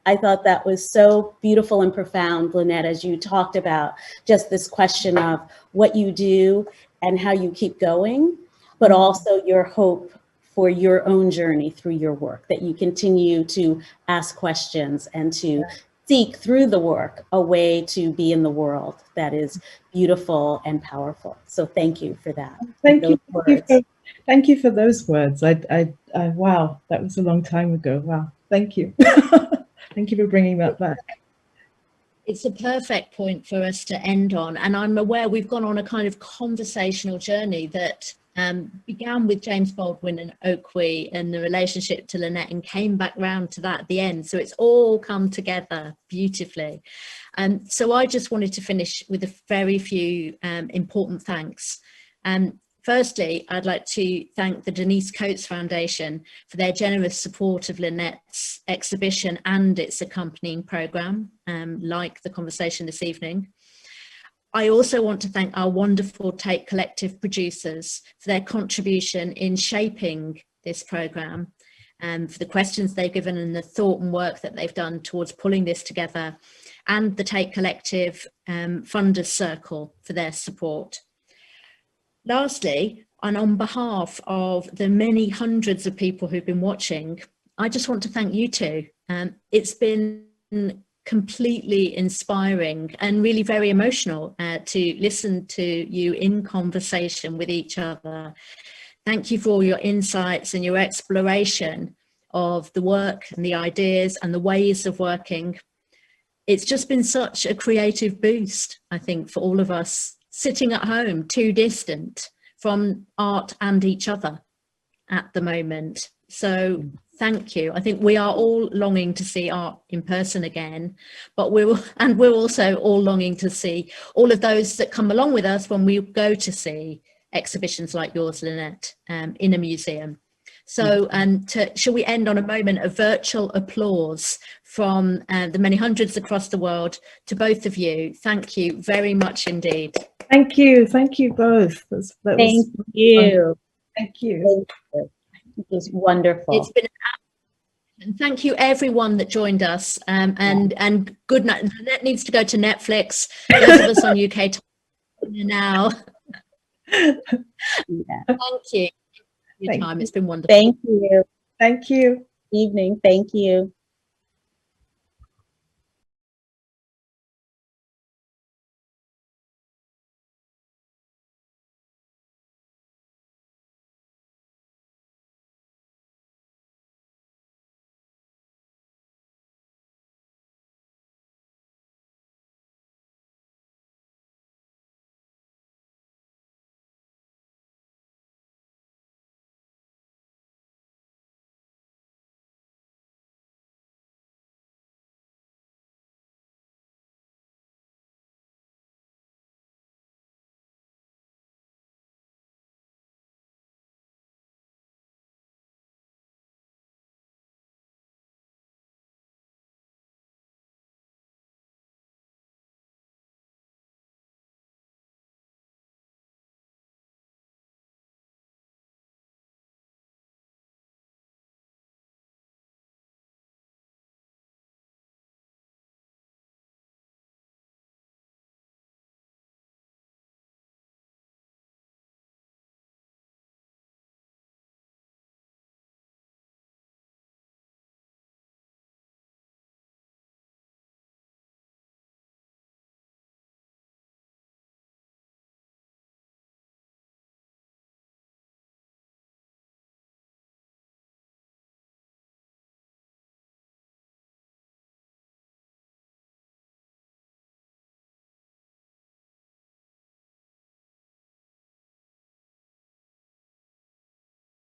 I thought that was so beautiful and profound, Lynette, as you talked about just this question of what you do and how you keep going, but also your hope for your own journey through your work, that you continue to ask questions and to seek through the work a way to be in the world that is beautiful and powerful. So thank you for that. Thank you for those words. I wow, that was a long time ago. Wow, thank you. Thank you for bringing that back. It's a perfect point for us to end on. And I'm aware we've gone on a kind of conversational journey that began with James Baldwin and Boakye and the relationship to Lynette, and came back round to that at the end. So it's all come together beautifully. So I just wanted to finish with a very few important thanks. Firstly, I'd like to thank the Denise Coates Foundation for their generous support of Lynette's exhibition and its accompanying programme, like the conversation this evening. I also want to thank our wonderful Tate Collective producers for their contribution in shaping this programme, and for the questions they've given and the thought and work that they've done towards pulling this together, and the Tate Collective Funders Circle for their support. Lastly, and on behalf of the many hundreds of people who've been watching, I just want to thank you two. It's been completely inspiring and really very emotional to listen to you in conversation with each other. Thank you for all your insights and your exploration of the work and the ideas and the ways of working. It's just been such a creative boost, I think, for all of us sitting at home, too distant from art and each other at the moment. So thank you. I think we are all longing to see art in person again, but we're also all longing to see all of those that come along with us when we go to see exhibitions like yours, Lynette, in a museum. So, shall we end on a moment of virtual applause from the many hundreds across the world to both of you. Thank you very much indeed. Thank you both. Thank you. Thank you. It was wonderful. It's been and thank you everyone that joined us, and good night. Lynette needs to go to Netflix. Those of us on UK now. Thank you for your time. It's been wonderful. Thank you. Thank you. Evening. Thank you.